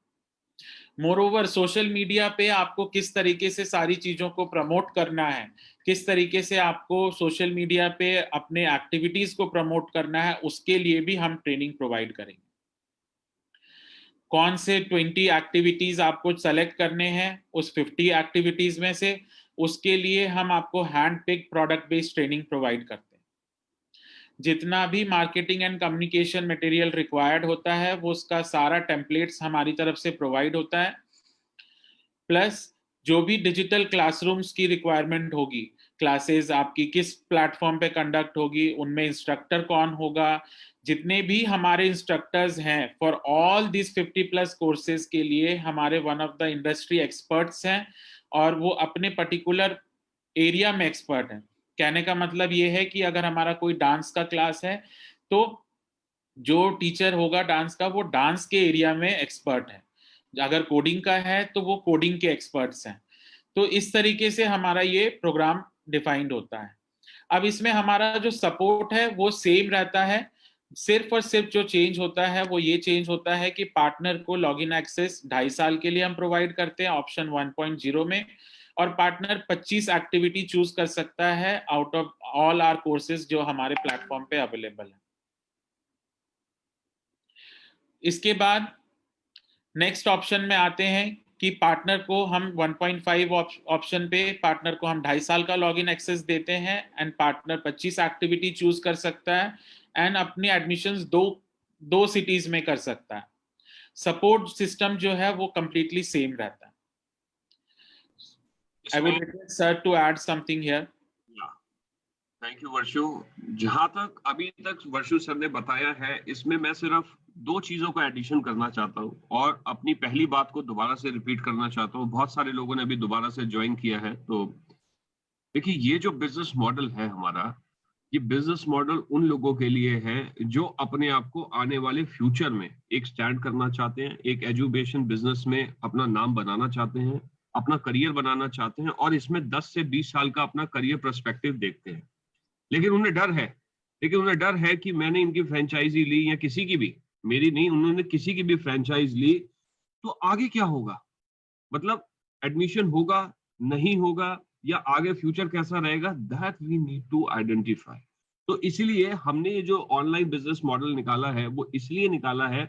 मोरओवर, सोशल मीडिया पे आपको किस तरीके से सारी चीजों को प्रमोट करना है, किस तरीके से आपको सोशल मीडिया पे अपने एक्टिविटीज को प्रमोट करना है, उसके लिए भी हम ट्रेनिंग प्रोवाइड करेंगे. कौन से 20 एक्टिविटीज आपको सेलेक्ट करने हैं उस 50 एक्टिविटीज में से, उसके लिए हम आपको hand pick product based training provide करते हैं. जितना भी marketing and communication material required होता है, वो उसका सारा टेम्पलेट्स हमारी तरफ से प्रोवाइड होता है. प्लस जो भी डिजिटल क्लासरूम्स की रिक्वायरमेंट होगी, क्लासेस आपकी किस प्लेटफॉर्म पे कंडक्ट होगी, उनमें इंस्ट्रक्टर कौन होगा, जितने भी हमारे इंस्ट्रक्टर्स हैं फॉर ऑल दिस 50+ कोर्सेज के लिए हमारे one of the industry experts हैं और वो अपने पर्टिकुलर एरिया में एक्सपर्ट हैं. कहने का मतलब ये है कि अगर हमारा कोई डांस का क्लास है, तो जो टीचर होगा डांस का, वो डांस के एरिया में एक्सपर्ट है. अगर कोडिंग का है तो वो कोडिंग के एक्सपर्ट्स हैं. तो इस तरीके से हमारा ये प्रोग्राम डिफाइंड होता है. अब इसमें हमारा जो सपोर्ट है वो सेम रहता है. सिर्फ और सिर्फ जो चेंज होता है वो ये चेंज होता है कि पार्टनर को लॉगिन एक्सेस 2.5 साल के लिए हम प्रोवाइड करते हैं ऑप्शन 1.0 में, और पार्टनर 25 एक्टिविटी चूज कर सकता है out of all our courses जो हमारे प्लेटफॉर्म पे अवेलेबल है. इसके बाद नेक्स्ट ऑप्शन में आते हैं कि पार्टनर को हम 1.5 ऑप्शन पे पार्टनर को हम 2.5 साल का लॉगिन एक्सेस देते हैं एंड पार्टनर 25 एक्टिविटी चूज कर सकता है एंड अपनी एडमिशंस दो सिटीज में कर सकता है. सपोर्ट सिस्टम जो है वो कंप्लीटली सेम रहता है. I would request sir to add something here. Thank you Varshu. जहां तक अभी तक वर्षु सर ने बताया है, इसमें मैं सिर्फ 2 चीजों का एडिशन करना चाहता हूं और अपनी पहली बात को दोबारा से रिपीट करना चाहता हूं. बहुत सारे लोगों ने अभी दोबारा से ज्वाइन किया है. तो देखिए, ये जो बिजनेस मॉडल है हमारा, ये बिजनेस मॉडल उन लोगों के लिए है जो अपने आप को आने वाले फ्यूचर में एक स्टैंड करना चाहते हैं, एक एजुकेशन बिजनेस में अपना नाम बनाना चाहते हैं, अपना करियर बनाना चाहते हैं और इसमें 10 से 20 साल का अपना करियर पर्सपेक्टिव देखते हैं. लेकिन उन्हें डर है लेकिन उन्हें डर है कि मैंने इनकी फ्रेंचाइजी ली या किसी की भी, मेरी नहीं, उन्होंने किसी की भी फ्रेंचाइज ली तो आगे क्या होगा, मतलब एडमिशन होगा नहीं होगा या आगे फ्यूचर कैसा रहेगा, that we need to identify. तो इसीलिए हमने ये जो ऑनलाइन बिजनेस मॉडल निकाला है वो इसलिए निकाला है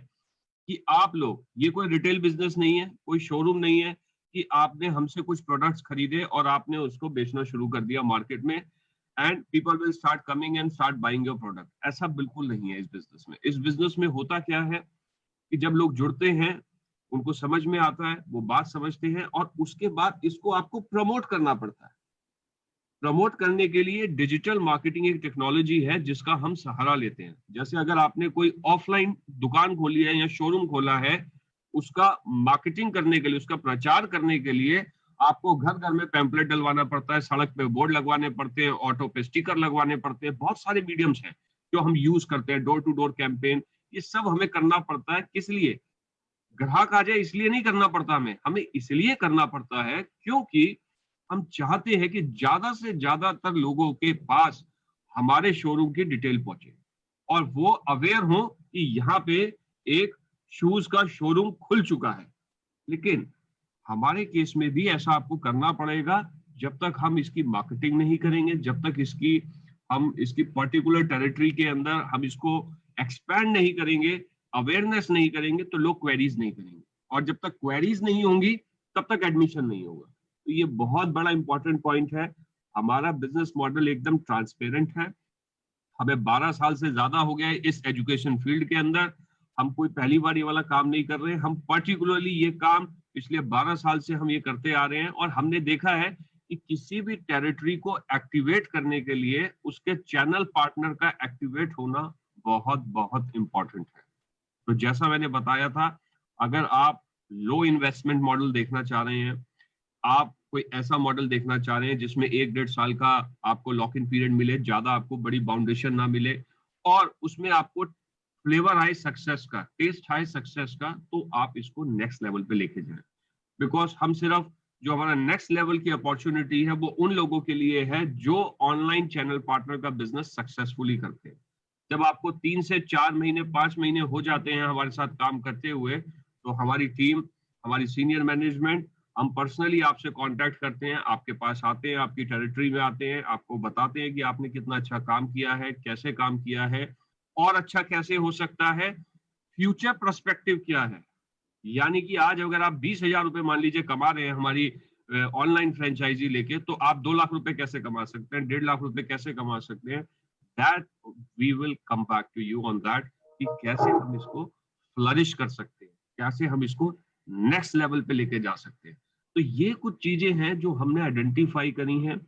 कि आप लोग, ये कोई रिटेल बिजनेस नहीं है, कोई शोरूम नहीं है कि आपने हमसे कुछ प्रोडक्ट्स खरीदे और आपने उसको बेचना शुरू कर दिया मार्केट में and people will start coming and start buying your product. ऐसा बिल्कुल नहीं है इस बिजनेस में। इस बिजनेस में होता क्या है कि जब लोग जुड़ते हैं, उनको समझ में आता है, वो बात समझते हैं और उसके बाद इसको आपको प्रमोट करना पड़ता है। प्रमोट करने के लिए डिजिटल मार्केटिंग एक टेक्नोलॉजी है जिसका हम सहारा लेते हैं। जैसे अगर आपने कोई ऑफलाइन दुकान खोली है या शोरूम खोला है, उसका मार्केटिंग करने के लिए, उसका प्रचार करने के लिए आपको घर घर में पैम्पलेट डलवाना पड़ता है, सड़क पे बोर्ड लगवाने पड़ते हैं, ऑटो पे स्टिकर लगवाने पड़ते हैं, बहुत सारे मीडियम्स हैं जो हम यूज करते हैं, डोर टू डोर कैंपेन, ये सब हमें करना पड़ता है। किस लिए? ग्राहक आ जाए इसलिए नहीं करना पड़ता, हमें हमें इसलिए करना पड़ता है क्योंकि हम चाहते हैं कि ज्यादा से ज्यादातर लोगों के पास हमारे शोरूम की डिटेल पहुंचे और वो अवेयर हो कि यहाँ पे एक शूज का शोरूम खुल चुका है। लेकिन हमारे केस में भी ऐसा आपको करना पड़ेगा। जब तक हम इसकी मार्केटिंग नहीं करेंगे, जब तक हम इसकी पर्टिकुलर टेरिटरी के अंदर हम इसको एक्सपैंड नहीं करेंगे, अवेयरनेस नहीं करेंगे, तो लोग क्वेरीज नहीं करेंगे और जब तक क्वेरीज नहीं होंगी तब तक एडमिशन नहीं होगा। तो ये बहुत बड़ा इंपॉर्टेंट पॉइंट है। हमारा बिजनेस मॉडल एकदम ट्रांसपेरेंट है। हमें 12 साल से ज्यादा हो गया है इस एजुकेशन फील्ड के अंदर। हम कोई पहली बार ये वाला काम नहीं कर रहे हैं, हम पर्टिकुलरली ये काम पिछले 12 साल से हम ये करते आ रहे हैं और हमने देखा है कि किसी भी टेरिटरी को एक्टिवेट करने के लिए उसके चैनल पार्टनर का एक्टिवेट होना बहुत बहुत इंपॉर्टेंट है। तो जैसा मैंने बताया था, अगर आप लो इन्वेस्टमेंट मॉडल देखना चाह रहे हैं, आप कोई ऐसा मॉडल देखना चाह रहे हैं जिसमें 1-1.5 साल का आपको लॉक इन पीरियड मिले, ज्यादा आपको बड़ी बाउंडेशन ना मिले और उसमें आपको फ्लेवर आए सक्सेस का, टेस्ट आए सक्सेस का, तो आप इसको नेक्स्ट लेवल पे लेके जाएं। बिकॉज हम सिर्फ, जो हमारा नेक्स्ट लेवल की अपॉर्चुनिटी है वो उन लोगों के लिए है जो ऑनलाइन चैनल पार्टनर का बिजनेस सक्सेसफुली करते हैं। जब आपको 3 से 4 महीने 5 महीने हो जाते हैं हमारे साथ काम करते हुए, तो हमारी टीम, हमारी सीनियर मैनेजमेंट, हम पर्सनली आपसे कांटेक्ट करते हैं, आपके पास आते हैं, आपकी टेरिटरी में आते हैं, आपको बताते हैं कि आपने कितना अच्छा काम किया है, कैसे काम किया है और अच्छा कैसे हो सकता है, फ्यूचर पर्सपेक्टिव क्या है। यानी कि आज अगर आप 20,000 रुपए मान लीजिए कमा रहे हैं हमारी ऑनलाइन फ्रेंचाइजी लेके, तो आप 2 लाख रुपए कैसे कमा सकते हैं, 1.5 लाख रुपए कैसे कमा सकते हैं। That we will come back to you on that, कि कैसे हम इसको फ्लरिश कर सकते हैं, कैसे हम इसको नेक्स्ट लेवल पे लेके जा सकते हैं। तो ये कुछ चीजें हैं जो हमने आइडेंटिफाई करी हैं।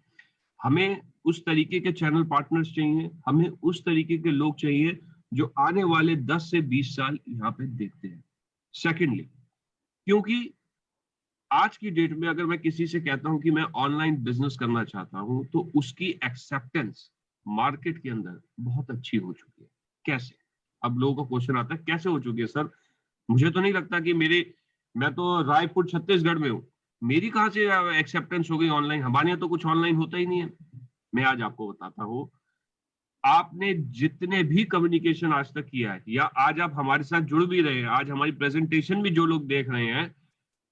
हमें उस तरीके के चैनल पार्टनर्स चाहिए, हमें उस तरीके के लोग चाहिए जो आने वाले 10 से 20 साल यहाँ पे देखते हैं। सेकेंडली, क्योंकि आज की डेट में अगर मैं किसी से कहता हूं कि मैं ऑनलाइन बिजनेस करना चाहता हूं, तो उसकी एक्सेप्टेंस मार्केट के अंदर बहुत अच्छी हो चुकी है। कैसे? अब लोगों का क्वेश्चन आता है, कैसे हो चुकी है सर? मुझे तो नहीं लगता कि मैं तो रायपुर छत्तीसगढ़ में हूँ, मेरी कहाँ से एक्सेप्टेंस हो गई ऑनलाइन? हमारे यहाँ तो कुछ ऑनलाइन होता ही नहीं है। मैं आज आपको बताता हूँ, आपने जितने भी कम्युनिकेशन आज तक किया है या आज आप हमारे साथ जुड़ भी रहे हैं, आज हमारी प्रेजेंटेशन भी जो लोग देख रहे हैं,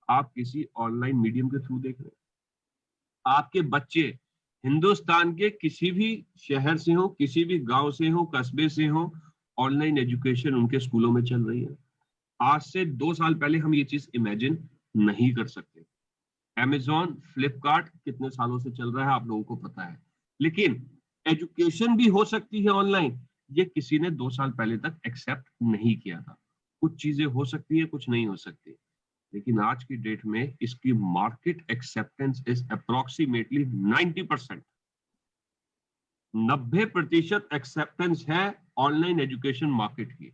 आप किसी ऑनलाइन मीडियम के थ्रू देख रहे हैं। आपके बच्चे हिंदुस्तान के किसी भी शहर से हो, किसी भी गांव से हो, कस्बे से हो, ऑनलाइन एजुकेशन उनके स्कूलों में चल रही है। आज से 2 साल पहले हम ये चीज इमेजिन नहीं कर सकते। Amazon, फ्लिपकार्ट कितने सालों से चल रहा है आप लोगों को पता है, लेकिन एजुकेशन भी हो सकती है ऑनलाइन, ये किसी ने 2 साल पहले तक एक्सेप्ट नहीं किया था। कुछ चीजें हो सकती है, कुछ नहीं हो सकती, लेकिन आज की डेट में इसकी market acceptance is approximately 90%। 90% acceptance है ऑनलाइन एजुकेशन मार्केट की।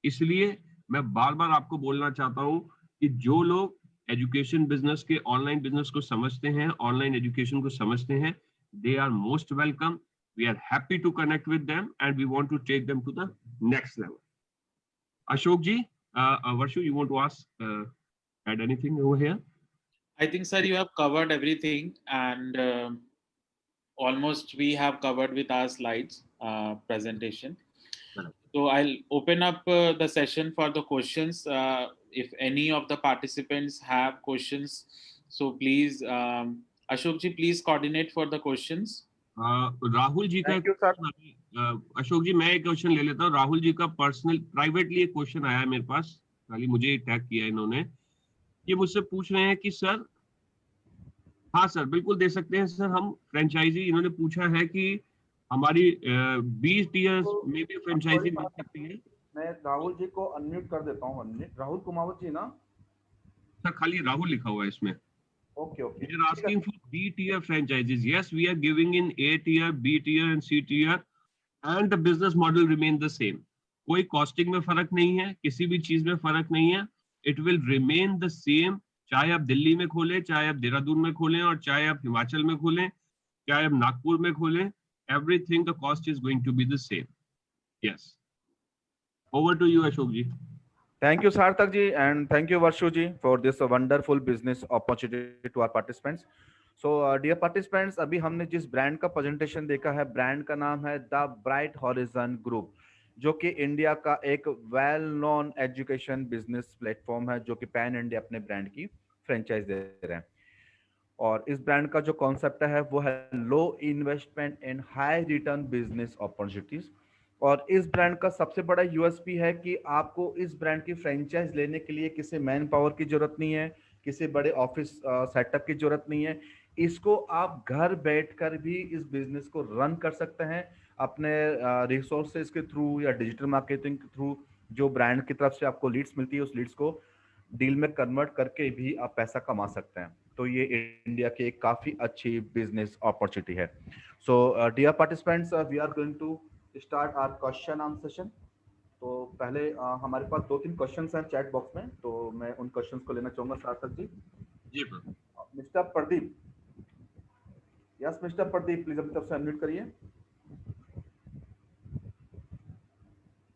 इसलिए मैं बार बार आपको बोलना चाहता हूं कि जो लोग एजुकेशन बिजनेस के, ऑनलाइन बिजनेस को समझते हैं, ऑनलाइन एजुकेशन को समझते हैं, they are most welcome. We are happy to connect with them and we want to take them to the next level. Ashok ji, Varshu, you want to ask, add anything over here? I think, sir, you have covered everything, and almost we have covered with our slides presentation. Correct. So I'll open up the session for the questions. If any of the participants have questions, so please, Ashok ji, please coordinate for the questions. Rahul ji का Thank you, sir. Ashok जी मैं एक question ले लेता हूँ। राहुल जी का personal privately एक question आया है मेरे पास, खाली मुझे टैग किया है इन्होंने। ये मुझसे पूछ रहे हैं कि सर, हाँ सर बिल्कुल दे सकते हैं सर हम फ्रेंचाइजी। इन्होंने पूछा है कि हमारी 20 टीयर्स में भी फ्रेंचाइजी मिल सकती है। मैं राहुल जी को अनम्यूट कर देता हूँ। राहुल कुमावत जी ना? सर खाली राहुल लिखा हुआ है इसमें। Okay okay. We are asking for B tier franchises. Yes, we are giving in A tier, B tier and C tier, and the business model remain the same. कोई कॉस्टिंग में फर्क नहीं है, किसी भी चीज में फर्क नहीं है। It will remain the same, चाहे आप दिल्ली में खोलें, चाहे आप देहरादून में खोलें, और चाहे आप हिमाचल में खोलें, चाहे आप नागपुर में खोलें, everything the cost is going to be the same. Yes. Over to you, Ashok ji. Thank you, Sarthak ji, and thank you, Varshu ji, for this wonderful business opportunity to our participants. So, dear participants, अभी हमने जिस brand का presentation देखा है, brand का नाम है the bright horizon group, जो कि इंडिया का एक well known education business platform है, जो कि पैन इंडिया अपने ब्रांड की फ्रेंचाइज दे रहे हैं। और इस ब्रांड का जो कॉन्सेप्ट है वो है low investment and high return business opportunities. और इस ब्रांड का सबसे बड़ा यूएसपी है कि आपको इस ब्रांड की फ्रेंचाइज लेने के लिए किसी मैन पावर की जरूरत नहीं है, किसी बड़े ऑफिस सेटअप की जरूरत नहीं है। इसको आप घर बैठकर भी इस बिजनेस को रन कर सकते हैं अपने रिसोर्सेज के थ्रू या डिजिटल मार्केटिंग के थ्रू। जो ब्रांड की तरफ से आपको लीड्स मिलती है, उस लीड्स को डील में कन्वर्ट करके भी आप पैसा कमा सकते हैं। तो ये इंडिया की एक काफी अच्छी बिजनेस अपॉर्चुनिटी है। So dear participants, we are going to start our question answer session. तो पहले हमारे पास 2-3 क्वेश्चंस हैं चैट बॉक्स में, तो मैं उन क्वेश्चंस को लेना चाहूंगा। सार्थक जी। जी mister Pradeep, yes mister Pradeep, please अपनी तरफ से अनम्यूट करिए।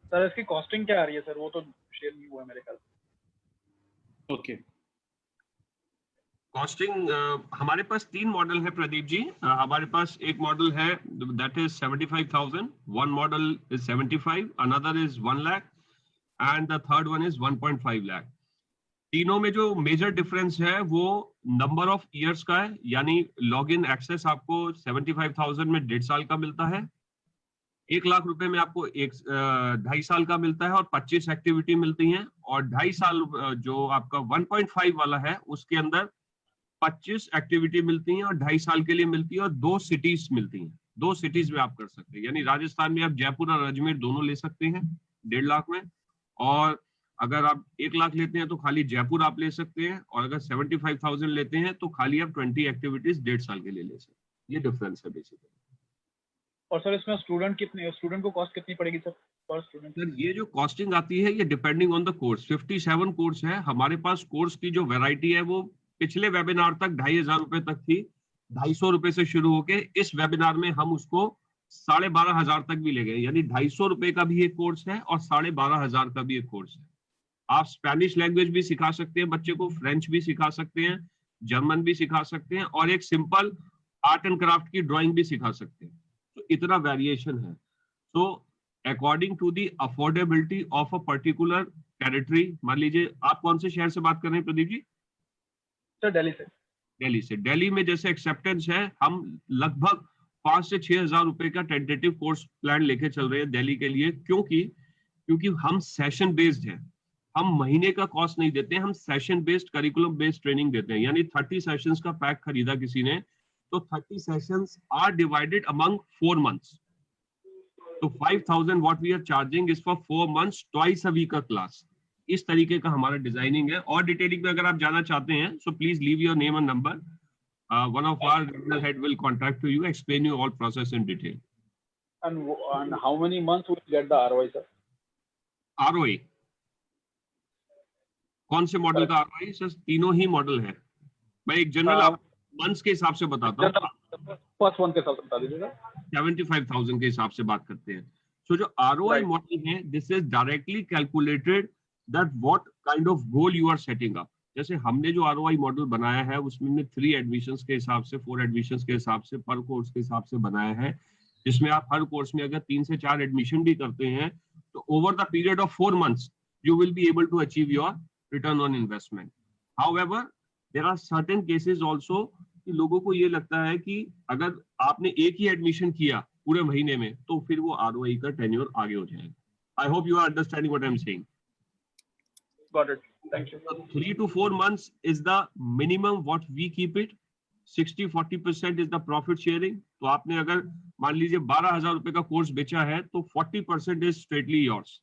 सर इसकी कॉस्टिंग क्या आ रही है सर? वो तो शेयर नहीं हुआ है मेरे ख्याल से। ओके, कॉस्टिंग हमारे पास 3 मॉडल है प्रदीप जी। हमारे पास एक मॉडल है that is 75,000, one model is 75, another is 1 lakh and the third one is 1.5 lakh. तीनों में जो मेजर डिफरेंस है वो नंबर ऑफ ईयर्स का है, यानी लॉग इन एक्सेस आपको 75,000 में 1.5 साल का मिलता है, 1 लाख रुपए में आपको 2.5 साल का मिलता है और 25 एक्टिविटी मिलती हैं। और 2.5 साल जो आपका 1.5 वाला है उसके अंदर 25 एक्टिविटी मिलती हैं और 2.5 साल के लिए मिलती है, और 2 सिटीज मिलती हैं। 2 सिटीज में आप कर सकते हैं, यानी राजस्थान में आप जयपुर और अजमेर दोनों ले सकते हैं 1.5 लाख में। और अगर आप 1 लाख लेते हैं तो खाली जयपुर आप ले सकते हैं, और अगर 75,000 लेते हैं तो खाली आप 20 एक्टिविटीज 1.5 साल के लिए ले सकते हैं। ये डिफरेंस है बेसिकली। और सर इसमें स्टूडेंट को कॉस्ट कितनी पड़ेगी सर पर स्टूडेंट? सर ये जो कॉस्टिंग आती है ये depending on the course. 57 course है हमारे पास। कोर्स की जो वैरायटी है वो पिछले वेबिनार तक 2,500 रुपए तक थी, 250 रुपए से शुरू होके इस वेबिनार में हम उसको 12,500 तक भी ले गए, यानी 250 रुपए का भी एक कोर्स है और 12,500 का भी एक कोर्स है। आप स्पेनिश लैंग्वेज भी सिखा सकते हैं बच्चे को, फ्रेंच भी सिखा सकते हैं, जर्मन भी सिखा सकते हैं, और एक सिंपल आर्ट एंड क्राफ्ट की ड्राइंग भी सिखा सकते हैं। तो इतना वेरिएशन है। So according to the affordability of a particular territory, मान लीजिए आप कौन से शहर से बात कर रहे हैं प्रदीप जी? सर दिल्ली से। दिल्ली से। दिल्ली में जैसे एक्सेप्टेंस है, हम लगभग 5 से 6,000 रुपए का टेंटेटिव कोर्स प्लान लेके चल रहे हैं दिल्ली के लिए। क्योंकि हम सेशन बेस्ड हैं, हम महीने का कॉस्ट नहीं देते हैं, हम session based curriculum based training देते हैं। यानी 30 सेशंस का पैक खरीदा किसी ने तो 30 sessions are divided among 4 months. तो 5,000 what we are charging is for 4 months, twice a week का क्लास। इस तरीके का हमारा डिजाइनिंग है। और डिटेलिंग में अगर आप जाना चाहते हैं so please leave your name and number, one of our regional head will contact to you, explain you all process in detail. And how many months will get the ROI sir? ROI कौन से model का ROI? Sir तीनों ही model है। मैं एक general आप months के हिसाब से बताता हूँ। फर्स्ट वन के साथ बता दीजिएगा। 75,000 के हिसाब से बात करते हैं। सो जो ROI मॉडल है, this is directly calculated that what kind of goal you are setting up। जैसे हमने जो ROI मॉडल बनाया है उसमें 3 एडमिशंस के हिसाब से, 4 एडमिशंस के हिसाब से, पर कोर्स के हिसाब से बनाया है, जिसमें आप हर कोर्स में अगर 3 से 4 एडमिशन भी करते हैं तो over the period of 4 months you will be able to achieve your return on investment. However, there are certain cases also कि लोगों को ये लगता है कि अगर आपने एक ही एडमिशन किया पूरे महीने में तो फिर वो ROI का टेन्योर आगे हो जाएगा. I hope you are understanding what I'm saying. Got it. Thank you. 3 to 4 months is the minimum what we keep it. 60-40% is the profit sharing. तो आपने अगर मान लीजिए 12,000 रुपए का कोर्स बेचा है तो 40% is straightly yours,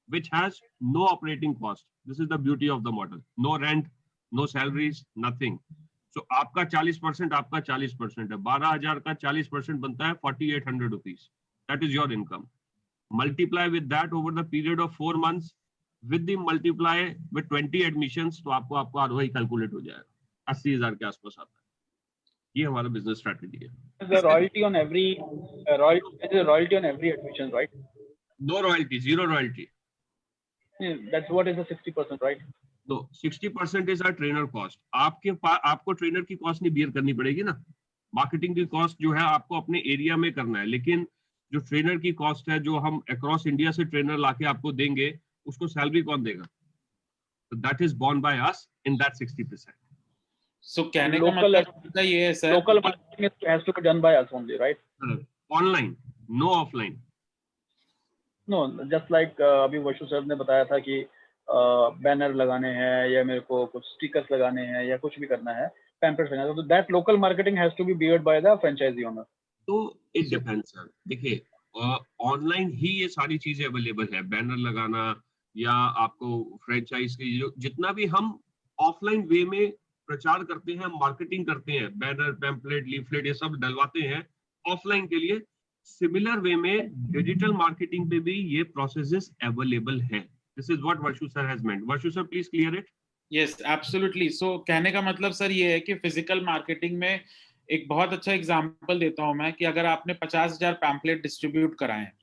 which has no operating cost. This is the beauty of the model. No rent, no salaries, nothing. So आपका 40% आपका 40% है. 12,000 का 40% बनता है 4,800 rupees. That is your income. Multiply with that over the period of 4 months. With the multiply with 20 admissions तो आपको आपका ROI calculate हो जाएगा. 80,000 के आसपास आता है. ये हमारा बिजनेस स्ट्रेटजी है. The royalty on every royalty on every admission, right? No royalty, zero royalty. That's what is the 60%, right? तो 60% इज आर ट्रेनर कॉस्ट. आपको ट्रेनर की कॉस्ट नहीं बियर करनी पड़ेगी ना. मार्केटिंग की कॉस्ट जो है आपको अपने एरिया में करना है, लेकिन जो ट्रेनर की कॉस्ट है जो हम अक्रॉस इंडिया से ट्रेनर लाके आपको देंगे उसको सैलरी कौन देगा? तो that is borne by us in that 60%. So कहने का मतलब ये है sir, local marketing has to be done by us only, right? Online, no offline. No, just like अभी वशु सर ने बताया था कि बैनर लगाने हैं या मेरे को कुछ स्टिकर्स लगाने हैं या कुछ भी करना है, पैम्पलेट्स लगाना है, तो that local marketing has to be beared by the franchisee owner. तो इट डिपेंड्स सर. देखिए ऑनलाइन ही ये सारी चीजें अवेलेबल है, बैनर लगाना या आपको फ्रेंचाइज की जो जितना भी हम ऑफलाइन वे में प्रचार करते हैं, मार्केटिंग करते हैं, बैनर, पैम्पलेट, लीफलेट ये सब डलवाते हैं ऑफलाइन के लिए, सिमिलर वे में डिजिटल मार्केटिंग पे भी ये प्रोसेसेस अवेलेबल हैं. This is what Varshu sir has meant. Varshu sir please clear it. Yes absolutely. So कहने का मतलब सर ये है कि फिजिकल मार्केटिंग में एक बहुत अच्छा एग्जांपल देता हूं मैं कि अगर आपने 50,000 पैम्पलेट डिस्ट्रीब्यूट कराए हैं,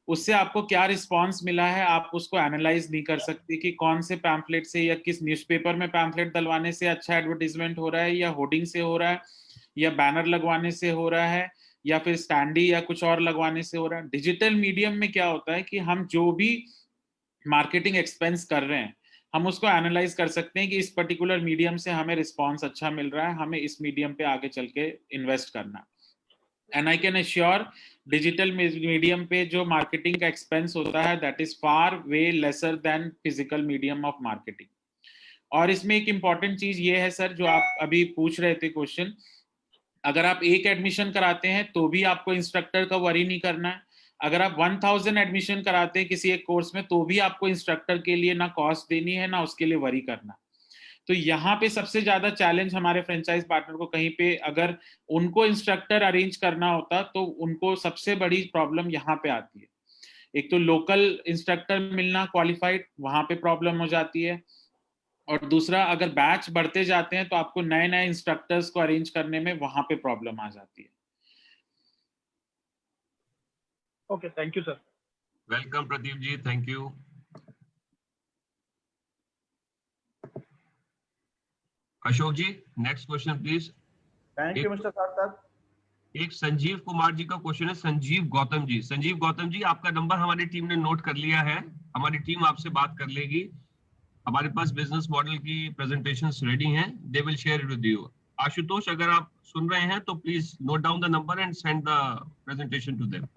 उससे आपको क्या रिस्पांस मिला है आप उसको एनालाइज नहीं कर सकते कि कौन से पैम्पलेट से या किस न्यूज़पेपर में पैम्पलेट डलवाने से अच्छा एडवर्टाइजमेंट हो रहा है, या होर्डिंग से हो रहा है, या बैनर लगवाने से हो रहा है, या फिर स्टैंडी या कुछ और लगवाने से हो रहा है. डिजिटल मीडियम में क्या होता है कि हम जो भी मार्केटिंग एक्सपेंस कर रहे हैं हम उसको एनालाइज कर सकते हैं कि इस पर्टिकुलर मीडियम से हमें रिस्पांस अच्छा मिल रहा है, हमें इस मीडियम पे आगे चल के इन्वेस्ट करना. And I can assure digital medium पे जो मार्केटिंग का एक्सपेंस होता है that is far way lesser than physical medium of marketing. और इसमें एक इम्पॉर्टेंट चीज ये है सर जो आप अभी पूछ रहे थे क्वेश्चन, अगर आप एक एडमिशन कराते हैं तो भी आपको इंस्ट्रक्टर का वरी नहीं करना है. अगर आप 1000 एडमिशन कराते हैं किसी एक कोर्स में तो भी आपको इंस्ट्रक्टर के लिए ना कॉस्ट देनी है ना उसके लिए वरी करना. तो यहाँ पे सबसे ज्यादा चैलेंज हमारे फ्रेंचाइज पार्टनर को कहीं पे अगर उनको इंस्ट्रक्टर अरेंज करना होता तो उनको सबसे बड़ी प्रॉब्लम यहाँ पे आती है. एक तो लोकल इंस्ट्रक्टर मिलना क्वालिफाइड, वहां पे प्रॉब्लम हो जाती है, और दूसरा अगर बैच बढ़ते जाते हैं तो आपको नए नए इंस्ट्रक्टर्स को अरेंज करने में वहां पे प्रॉब्लम आ जाती है. Okay, thank you sir. Welcome Pradeep ji, thank you. Ashok ji next question please. Thank you mister Sarthak. एक संजीव कुमार जी का क्वेश्चन है. संजीव गौतम जी. संजीव गौतम जी आपका नंबर हमारी टीम ने नोट कर लिया है, हमारी टीम आपसे बात कर लेगी. हमारे पास बिजनेस मॉडल की प्रेजेंटेशंस रेडी हैं, they will share it with you. Ashutosh अगर आप सुन रहे हैं तो please note down the number and send the presentation to them.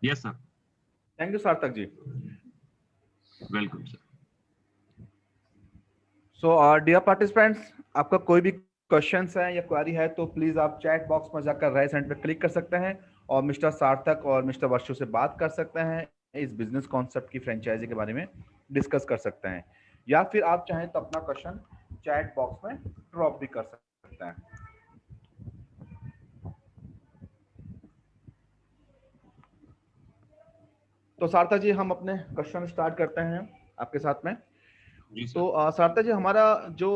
Yes sir. Thank you Sarthak ji. Welcome sir. So dear participants, आपका कोई भी क्वेश्चंस है या क्वेरी है तो प्लीज आप चैट बॉक्स में जाकर राइट साइड पे क्लिक कर सकते हैं और मिस्टर सार्थक और मिस्टर वर्षु से बात कर सकते हैं, इस बिजनेस कॉन्सेप्ट की फ्रेंचाइजी के बारे में डिस्कस कर सकते हैं, या फिर आप चाहें तो अपना क्वेश्चन चैट बॉक्स में ड्रॉप भी कर सकते हैं. तो सार्थक जी हम अपने क्वेश्चन स्टार्ट करते हैं आपके साथ में. तो सार्थक जी हमारा जो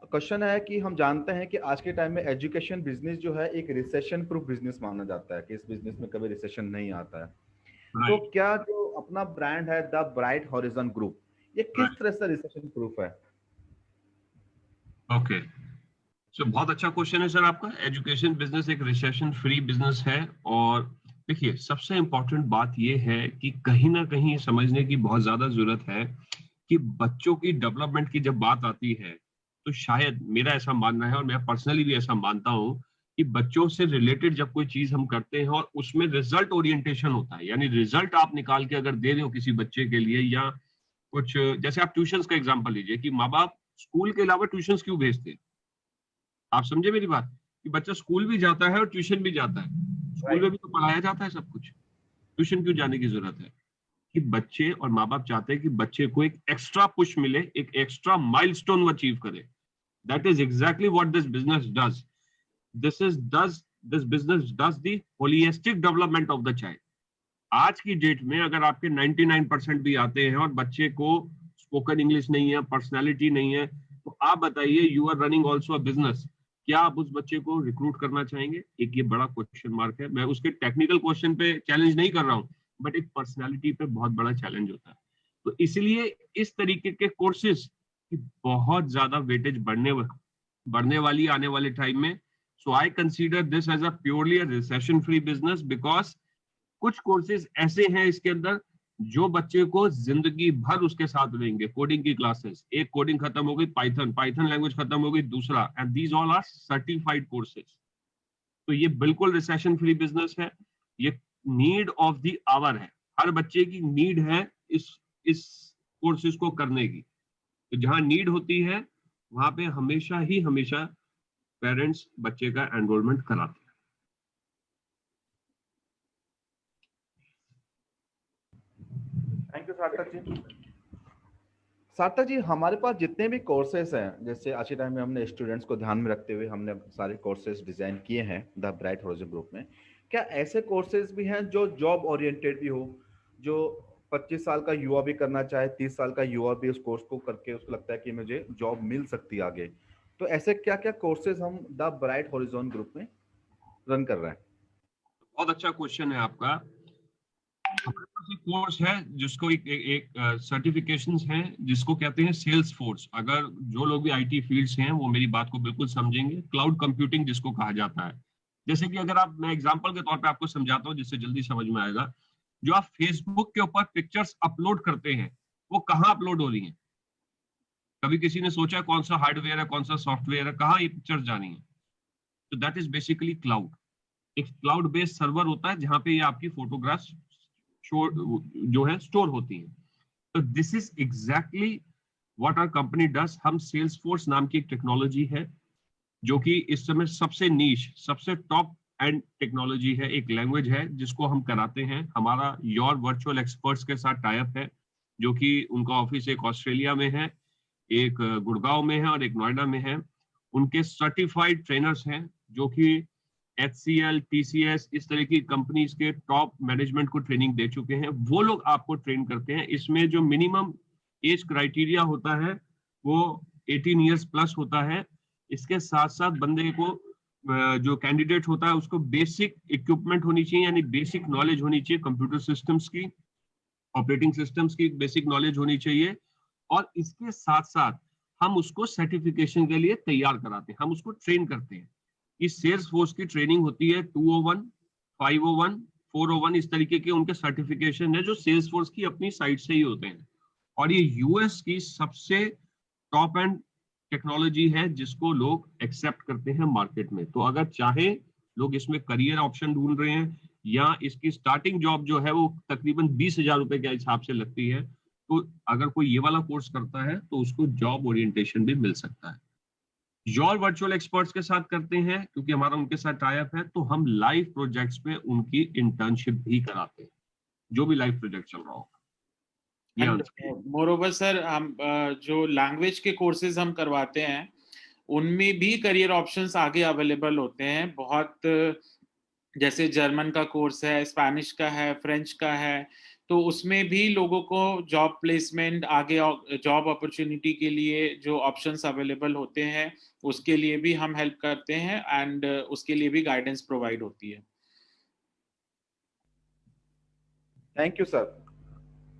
क्वेश्चन है कि हम जानते हैं कि आज के टाइम में एजुकेशन बिजनेस जो है एक रिसेशन प्रूफ बिजनेस माना जाता है कि इस बिजनेस में कभी रिसेशन नहीं आता है. तो क्या जो अपना ब्रांड है द ब्राइट हॉरिजन ग्रुप, ये किस तरह से रिसेशन प्रूफ है? ओके, सो बहुत अच्छा क्वेश्चन है सर आपका। एजुकेशन बिजनेस एक रिसेशन फ्री बिजनेस है। और देखिए, सबसे इंपॉर्टेंट बात यह है कि कहीं ना कहीं समझने की बहुत ज्यादा जरूरत है कि बच्चों की डेवलपमेंट की जब बात आती है, तो शायद मेरा ऐसा मानना है और मैं पर्सनली भी ऐसा मानता हूं कि बच्चों से रिलेटेड जब कोई चीज हम करते हैं और उसमें रिजल्ट ओरिएंटेशन होता है, यानी रिजल्ट आप निकाल के अगर दे रहे हो किसी बच्चे के लिए, या कुछ जैसे आप ट्यूशंस का एग्जांपल लीजिए कि माँ बाप स्कूल के अलावा ट्यूशंस क्यों भेजते हैं? आप समझे मेरी बात, कि बच्चा स्कूल भी जाता है और ट्यूशन भी जाता है। स्कूल में भी तो पढ़ाया जाता है सब कुछ, ट्यूशन क्यों जाने की जरूरत है? कि बच्चे और माँ बाप चाहते हैं कि बच्चे को एक एक्स्ट्रा पुश मिले, एक एक्स्ट्रा माइलस्टोन वो अचीव करे। That is exactly what this business does. This business does the holistic development of the child. आज की डेट में अगर आपके 99% भी आते हैं और बच्चे को स्पोकन इंग्लिश नहीं है, पर्सनालिटी नहीं है, तो आप बताइए, you are running also a business, क्या आप उस बच्चे को रिक्रूट करना चाहेंगे? एक ये बड़ा क्वेश्चन मार्क है। मैं उसके टेक्निकल क्वेश्चन पे चैलेंज नहीं कर रहा हूँ, बट एक पर्सनालिटी पे बहुत बड़ा चैलेंज होता है। तो इसलिए इस तरीके के कोर्सेज की बहुत ज्यादा वेटेज बढ़ने वाली आने वाले टाइम में। So I consider this as a purely a recession free business, because कुछ कोर्सेज ऐसे हैं इसके अंदर जो बच्चे को जिंदगी भर उसके साथ रहेंगे। कोडिंग की क्लासेस, एक कोडिंग खत्म हो गई, पाइथन लैंग्वेज खत्म हो गई, दूसरा, and these all are certified courses. तो ये बिल्कुल रिसेशन फ्री बिजनेस है। ये नीड ऑफ द आवर है, हर बच्चे की नीड है इस कोर्सेज को करने की। तो जहां नीड होती है वहां पे हमेशा पेरेंट्स बच्चे का एनरोलमेंट कराते हैं। थैंक यू सार्थक जी। सार्थक जी, हमारे पास जितने भी कोर्सेज हैं, जैसे आज के टाइम में हमने स्टूडेंट्स को ध्यान में रखते हुए हमने सारे कोर्सेज डिजाइन किए हैं द ब्राइट हॉरिजन ग्रुप में। क्या ऐसे कोर्सेज भी हैं जो जॉब ओरिएंटेड भी हो, जो 25 साल का युवा भी करना चाहे, 30 साल का युवा भी उस कोर्स को करके उसको लगता है कि मुझे जॉब मिल सकती है आगे? तो ऐसे क्या क्या कोर्सेज हम द ब्राइट हॉरिजन ग्रुप में रन कर रहे हैं? बहुत अच्छा क्वेश्चन है आपका। हमारे पास एक कोर्स है जिसको एक सर्टिफिकेशंस हैं जिसको कहते हैं सेल्स फोर्स। अगर जो लोग भी आईटी फील्ड्स हैं वो मेरी बात को बिल्कुल समझेंगे। क्लाउड कंप्यूटिंग जिसको कहा जाता है। जैसे कि अगर आप, मैं एग्जांपल के तौर पे आपको समझाता हूँ जिससे जल्दी समझ में आएगा। जो आप फेसबुक के ऊपर पिक्चर्स अपलोड करते हैं, वो कहाँ अपलोड हो रही हैं? कभी किसी ने सोचा कौन सा हार्डवेयर है, कौन सा सॉफ्टवेयर है, कहाँ ये पिक्चर्स जानी है? तो दैट इज बेसिकली क्लाउड। एक क्लाउड बेस्ड सर्वर होता है जहां पे ये आपकी फोटोग्राफ्स जो है स्टोर होती है। तो this is exactly what our company does. हम सेल्स फोर्स नाम की एक टेक्नोलॉजी है जो कि इस समय सबसे नीश, सबसे टॉप एंड टेक्नोलॉजी है, एक लैंग्वेज है जिसको हम कराते हैं। हमारा योर वर्चुअल एक्सपर्ट्स के साथ टाई अप है, जो कि उनका ऑफिस एक ऑस्ट्रेलिया में है, एक गुड़गांव में है और एक नोएडा में है। उनके सर्टिफाइड ट्रेनर्स हैं जो कि HCL, TCS, इस तरह की कंपनीज के टॉप मैनेजमेंट को ट्रेनिंग दे चुके हैं। वो लोग आपको ट्रेन करते हैं। इसमें जो मिनिमम एज क्राइटेरिया होता है वो 18 ईयर्स प्लस होता है। इसके साथ साथ बंदे को जो कैंडिडेट होता है उसको बेसिक इक्विपमेंट होनी चाहिए, यानी बेसिक नॉलेज होनी चाहिए कंप्यूटर सिस्टम्स की, ऑपरेटिंग सिस्टम्स की बेसिक नॉलेज होनी चाहिए। और इसके साथ साथ हम उसको सर्टिफिकेशन के लिए तैयार कराते हैं, हम उसको ट्रेन करते हैं। इस सेल्स फोर्स की ट्रेनिंग होती है 201, 501, 401, इस तरीके के उनके सर्टिफिकेशन है जो सेल्स फोर्स की अपनी साइट से ही होते हैं। और ये यूएस की सबसे टॉप एंड टेक्नोलॉजी है जिसको लोग एक्सेप्ट करते हैं मार्केट में। तो अगर चाहे लोग इसमें करियर ऑप्शन ढूंढ रहे हैं या इसकी स्टार्टिंग जॉब जो है वो तकरीबन 20,000 रुपए के हिसाब से लगती है, तो अगर कोई ये वाला कोर्स करता है तो उसको जॉब ओरिएंटेशन भी मिल सकता है। योर वर्चुअल एक्सपर्ट्स के साथ करते हैं क्योंकि हमारा उनके साथ टाई अप है, तो हम लाइव प्रोजेक्ट्स में उनकी इंटर्नशिप भी कराते हैं, जो भी लाइव प्रोजेक्ट चल रहा होगा। मोरोवर सर, हम जो लैंग्वेज के कोर्सेज हम करवाते हैं उनमें भी करियर ऑप्शंस आगे अवेलेबल होते हैं बहुत। जैसे जर्मन का कोर्स है, स्पेनिश का है, फ्रेंच का है, तो उसमें भी लोगों को जॉब प्लेसमेंट, आगे जॉब अपॉर्चुनिटी के लिए जो ऑप्शंस अवेलेबल होते हैं उसके लिए भी हम हेल्प करते हैं एंड उसके लिए भी गाइडेंस प्रोवाइड होती है। Thank you sir.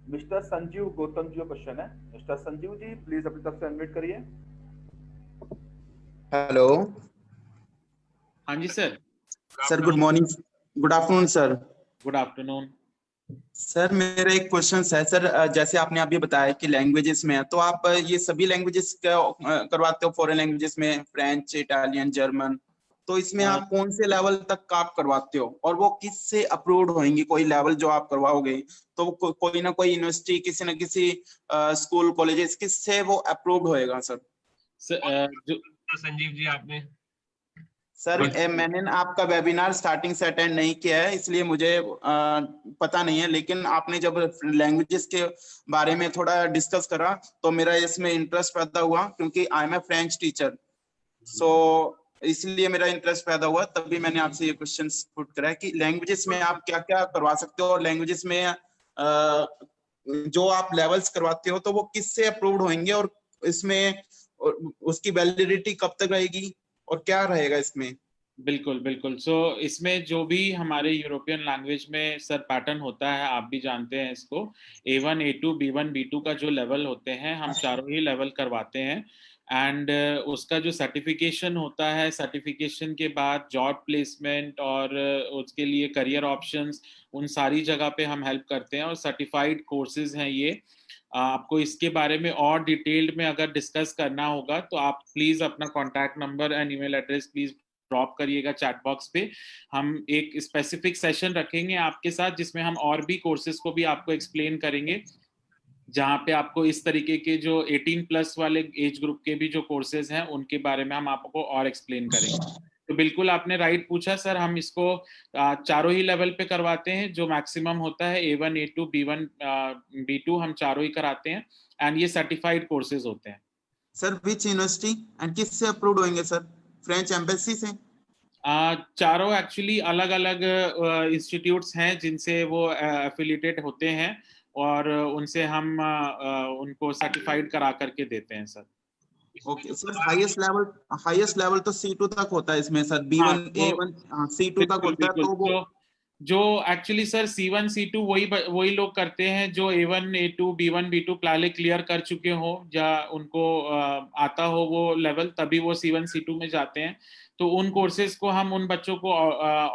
Mister Sanjeev Gautam ji का क्वेश्चन है। मिस्टर संजीव जी प्लीज अपनी तरफ से अनम्यूट करिए। हेलो हाँ जी sir, sir, good morning, good afternoon sir. Good afternoon. Sir मेरा एक क्वेश्चन है सर, जैसे आपने अभी बताया कि लैंग्वेजेस में है, तो आप ये सभी लैंग्वेजेस करवाते हो, फॉरेन लैंग्वेजेस में फ्रेंच, इटालियन, जर्मन, तो इसमें आप कौन से लेवल तक आप करवाते हो और वो किससे अप्रूव्ड होंगी? कोई लेवल जो आप करवाओगे तो वो कोई ना कोई यूनिवर्सिटी, किसी ना किसी स्कूल, कॉलेजेस, किससे वो अप्रूव्ड होएगा सर? जो संजीव जी आपने सर मैंने ना आपका वेबिनार स्टार्टिंग से अटेंड नहीं किया है, इसलिए मुझे पता नहीं है, लेकिन आपने जब लैंग्वेजेस के बारे में थोड़ा डिस्कस करा तो मेरा इसमें इंटरेस्ट पैदा हुआ, क्योंकि I am a French teacher, so इसलिए मेरा इंटरेस्ट पैदा हुआ, तभी मैंने आपसे ये क्वेश्चन पुट करा है कि लैंग्वेजेस में आप क्या क्या करवा सकते हो, और लैंग्वेजेस में जो आप लेवल्स करवाते हो तो वो किससे अप्रूव्ड होंगे, और इसमें उसकी वैलिडिटी कब तक रहेगी और क्या रहेगा इसमें? बिल्कुल बिल्कुल। सो इसमें जो भी हमारे यूरोपियन लैंग्वेज में सर पैटर्न होता है, आप भी जानते हैं इसको, A1, A2, B1, B2 का जो लेवल होते हैं, हम चारों ही लेवल करवाते हैं। एंड उसका जो सर्टिफिकेशन होता है, सर्टिफिकेशन के बाद जॉब प्लेसमेंट और उसके लिए करियर ऑप्शंस, उन सारी जगह पे हम हेल्प करते हैं, और सर्टिफाइड कोर्सेज हैं ये। आपको इसके बारे में और डिटेल्ड में अगर डिस्कस करना होगा तो आप प्लीज अपना contact number and email address please drop करिएगा चैट बॉक्स पे। हम एक स्पेसिफिक सेशन रखेंगे आपके साथ जिसमें हम और भी कोर्सेज को भी आपको एक्सप्लेन करेंगे, जहाँ पे आपको इस तरीके के जो 18 प्लस वाले एज ग्रुप के भी जो कोर्सेज हैं उनके बारे में हम आपको और एक्सप्लेन करेंगे। तो बिल्कुल आपने राइट पूछा सर, हम इसको चारों ही लेवल पे करवाते हैं, जो मैक्सिमम होता है A1, A2, B1, B2 हम चारों ही कराते हैं, एंड ये सर्टिफाइड कोर्सेज होते हैं। सर विच यूनिवर्सिटी एंड किससे अप्रूव्ड होंगे सर? फ्रेंच एम्बेसी से? चारों एक्चुअली अलग अलग इंस्टीट्यूट्स हैं जिनसे वो एफिलिएटेड होते हैं, और उनसे हम उनको सर्टिफाइड करा करके देते हैं sir. Okay sir, highest level तो C2 तक होता है इसमें सर, B1 A1 C2 तक होता है, तो वो जो एक्चुअली सर C1 C2 वही लोग करते हैं जो A1 A2 B1 B2 पहले क्लियर कर चुके हो या उनको आता हो वो लेवल, तभी वो C1 C2 में जाते हैं। तो उन कोर्सेज को हम उन बच्चों को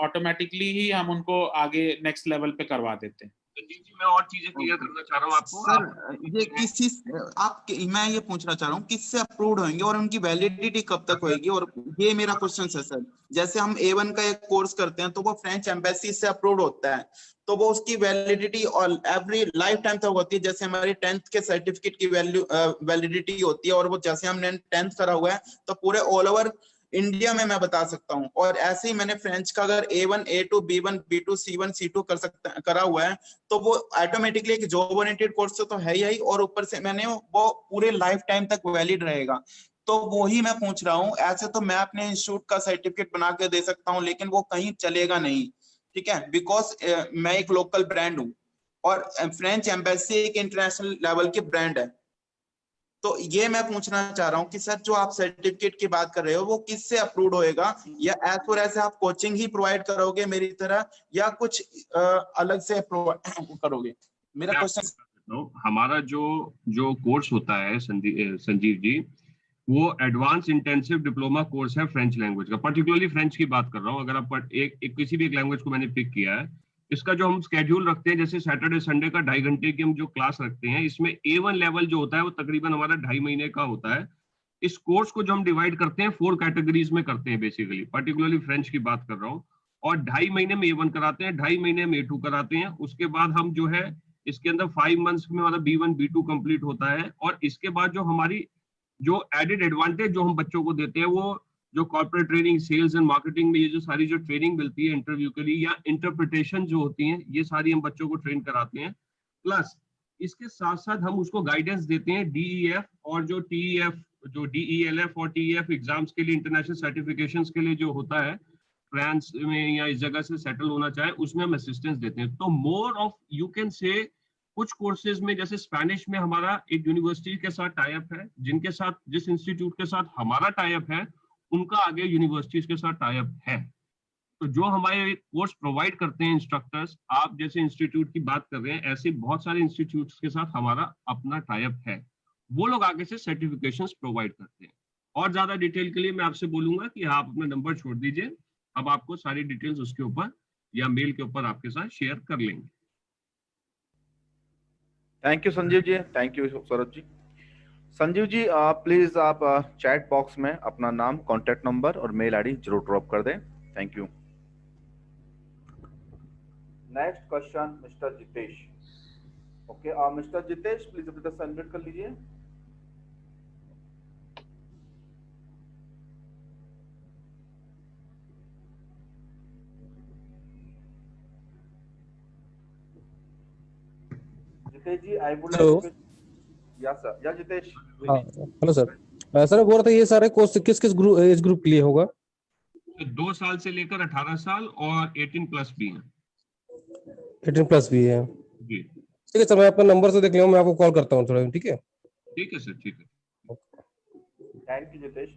ऑटोमेटिकली ही हम उनको आगे नेक्स्ट लेवल पे करवा देते हैं। जी मैं और चीजें क्लियर करना चाह रहा हूँ आपको। सर ये किसी मैं ये पूछना चाह रहा हूँ किससे अप्रूव्ड होंगे और उनकी वैलिडिटी कब तक होगी, और ये मेरा क्वेश्चन है सर। जैसे हम A1 का एक कोर्स करते हैं तो वो फ्रेंच एम्बेसी से अप्रूव्ड होता है, तो वो उसकी वैलिडिटी और एवरी लाइफ टाइम तक होती है। जैसे हमारी 10th के सर्टिफिकेट की वैलिडिटी होती है, और वो जैसे हमने 10th करा हुआ है तो पूरे ऑल ओवर इंडिया में मैं बता सकता हूँ। और ऐसे ही मैंने फ्रेंच का अगर A1 A2 B1 B2 C1 C2 करा हुआ है तो वो ऑटोमेटिकली एक जॉब ओरिएंटेड कोर्स तो है ही, और ऊपर से मैंने वो पूरे लाइफ टाइम तक वैलिड रहेगा। तो वो ही मैं पूछ रहा हूँ, ऐसे तो मैं अपने इंस्टीट्यूट का सर्टिफिकेट बना के दे सकता हूँ लेकिन वो कहीं चलेगा नहीं, ठीक है, बिकॉज मैं एक लोकल ब्रांड हूँ और फ्रेंच एम्बेसी एक इंटरनेशनल लेवल की ब्रांड है। तो ये मैं पूछना चाह रहा हूँ कि सर जो आप सर्टिफिकेट की बात कर रहे हो वो किससे अप्रूव्ड होएगा, या एज पर ऐसे आप कोचिंग ही प्रोवाइड करोगे मेरी तरह, या कुछ अलग से प्रोवाइड करोगे? मेरा क्वेश्चन। हमारा जो कोर्स होता है संजीव जी, वो एडवांस इंटेंसिव डिप्लोमा कोर्स है फ्रेंच लैंग्वेज का, पर्टिकुलरली फ्रेंच की बात कर रहा हूँ। अगर आप किसी भी एक लैंग्वेज को मैंने पिक किया है, इसका जो हम स्केड्यूल रखते हैं, जैसे सैटरडे संडे का 2.5 घंटे की हम जो क्लास रखते हैं, इसमें A1 लेवल जो होता है वो तकरीबन हमारा 2.5 महीने का होता है। इस कोर्स को जो हम डिवाइड करते हैं 4 कैटेगरीज में करते हैं बेसिकली, पर्टिकुलरली फ्रेंच की बात कर रहा हूँ। और 2.5 महीने में A1 कराते हैं, 2.5 महीने में A2 कराते हैं। उसके बाद हम जो है इसके अंदर 5 मंथ्स में हमारा B1 B2 कंप्लीट होता है। और इसके बाद जो हमारी जो एडेड एडवांटेज जो हम बच्चों को देते हैं, वो जो corporate training, sales and marketing में ये जो सारी जो ट्रेनिंग मिलती है इंटरव्यू के लिए, या इंटरप्रिटेशन जो होती है, ये सारी हम बच्चों को ट्रेन कराते हैं। प्लस इसके साथ साथ हम उसको गाइडेंस देते हैं DEF और जो TEF, जो DELF और TEF एग्जाम्स के लिए, इंटरनेशनल सर्टिफिकेशंस के लिए जो होता है फ्रांस में या इस जगह से सेटल होना चाहे, उसमें हम असिस्टेंस देते हैं। तो more of you can say कुछ कोर्सेज में, जैसे स्पेनिश में हमारा एक यूनिवर्सिटी के साथ टाई अप है, जिनके साथ, जिस इंस्टीट्यूट के साथ हमारा टाई अप है, उनका आगे यूनिवर्सिटीज के साथ टाई अप है। तो जो हमारे कोर्स प्रोवाइड करते हैं इंस्ट्रक्टर्स, आप जैसे इंस्टीट्यूट की बात कर रहे हैं, ऐसे बहुत सारे इंस्टीट्यूट्स के साथ हमारा अपना टाई अप है। वो लोग आगे से सर्टिफिकेशंस प्रोवाइड करते हैं। और ज्यादा डिटेल के लिए मैं आपसे बोलूंगा कि आप अपना नंबर छोड़ दीजिए, अब आपको सारी डिटेल्स उसके ऊपर या मेल के ऊपर आपके साथ शेयर कर लेंगे। Thank you Sanjeev ji, thank you Saurabh ji. Sanjeev ji please आप चैट बॉक्स में अपना नाम, कॉन्टेक्ट नंबर और मेल आईडी जरूर ड्रॉप कर दें। Thank you. Next question mister Jitesh. Okay mister Jitesh please अपने से अनम्यूट कर लीजिए। Jitesh ji I would hello. Like yeah sir, yeah Jitesh. हाँ हेलो सर। सर बोल रहा था ये सारे कोर्स किस किस ग्रुप एज ग्रुप के लिए होगा? 2 साल से लेकर 18 साल और 18 प्लस भी है 18 प्लस भी है। जी। ठीक है सर, मैं अपना नंबर से देख लूँ, मैं आपको कॉल करता हूँ थोड़ा, ठीक है? ठीक है सर, ठीक है। Thank you Jitesh.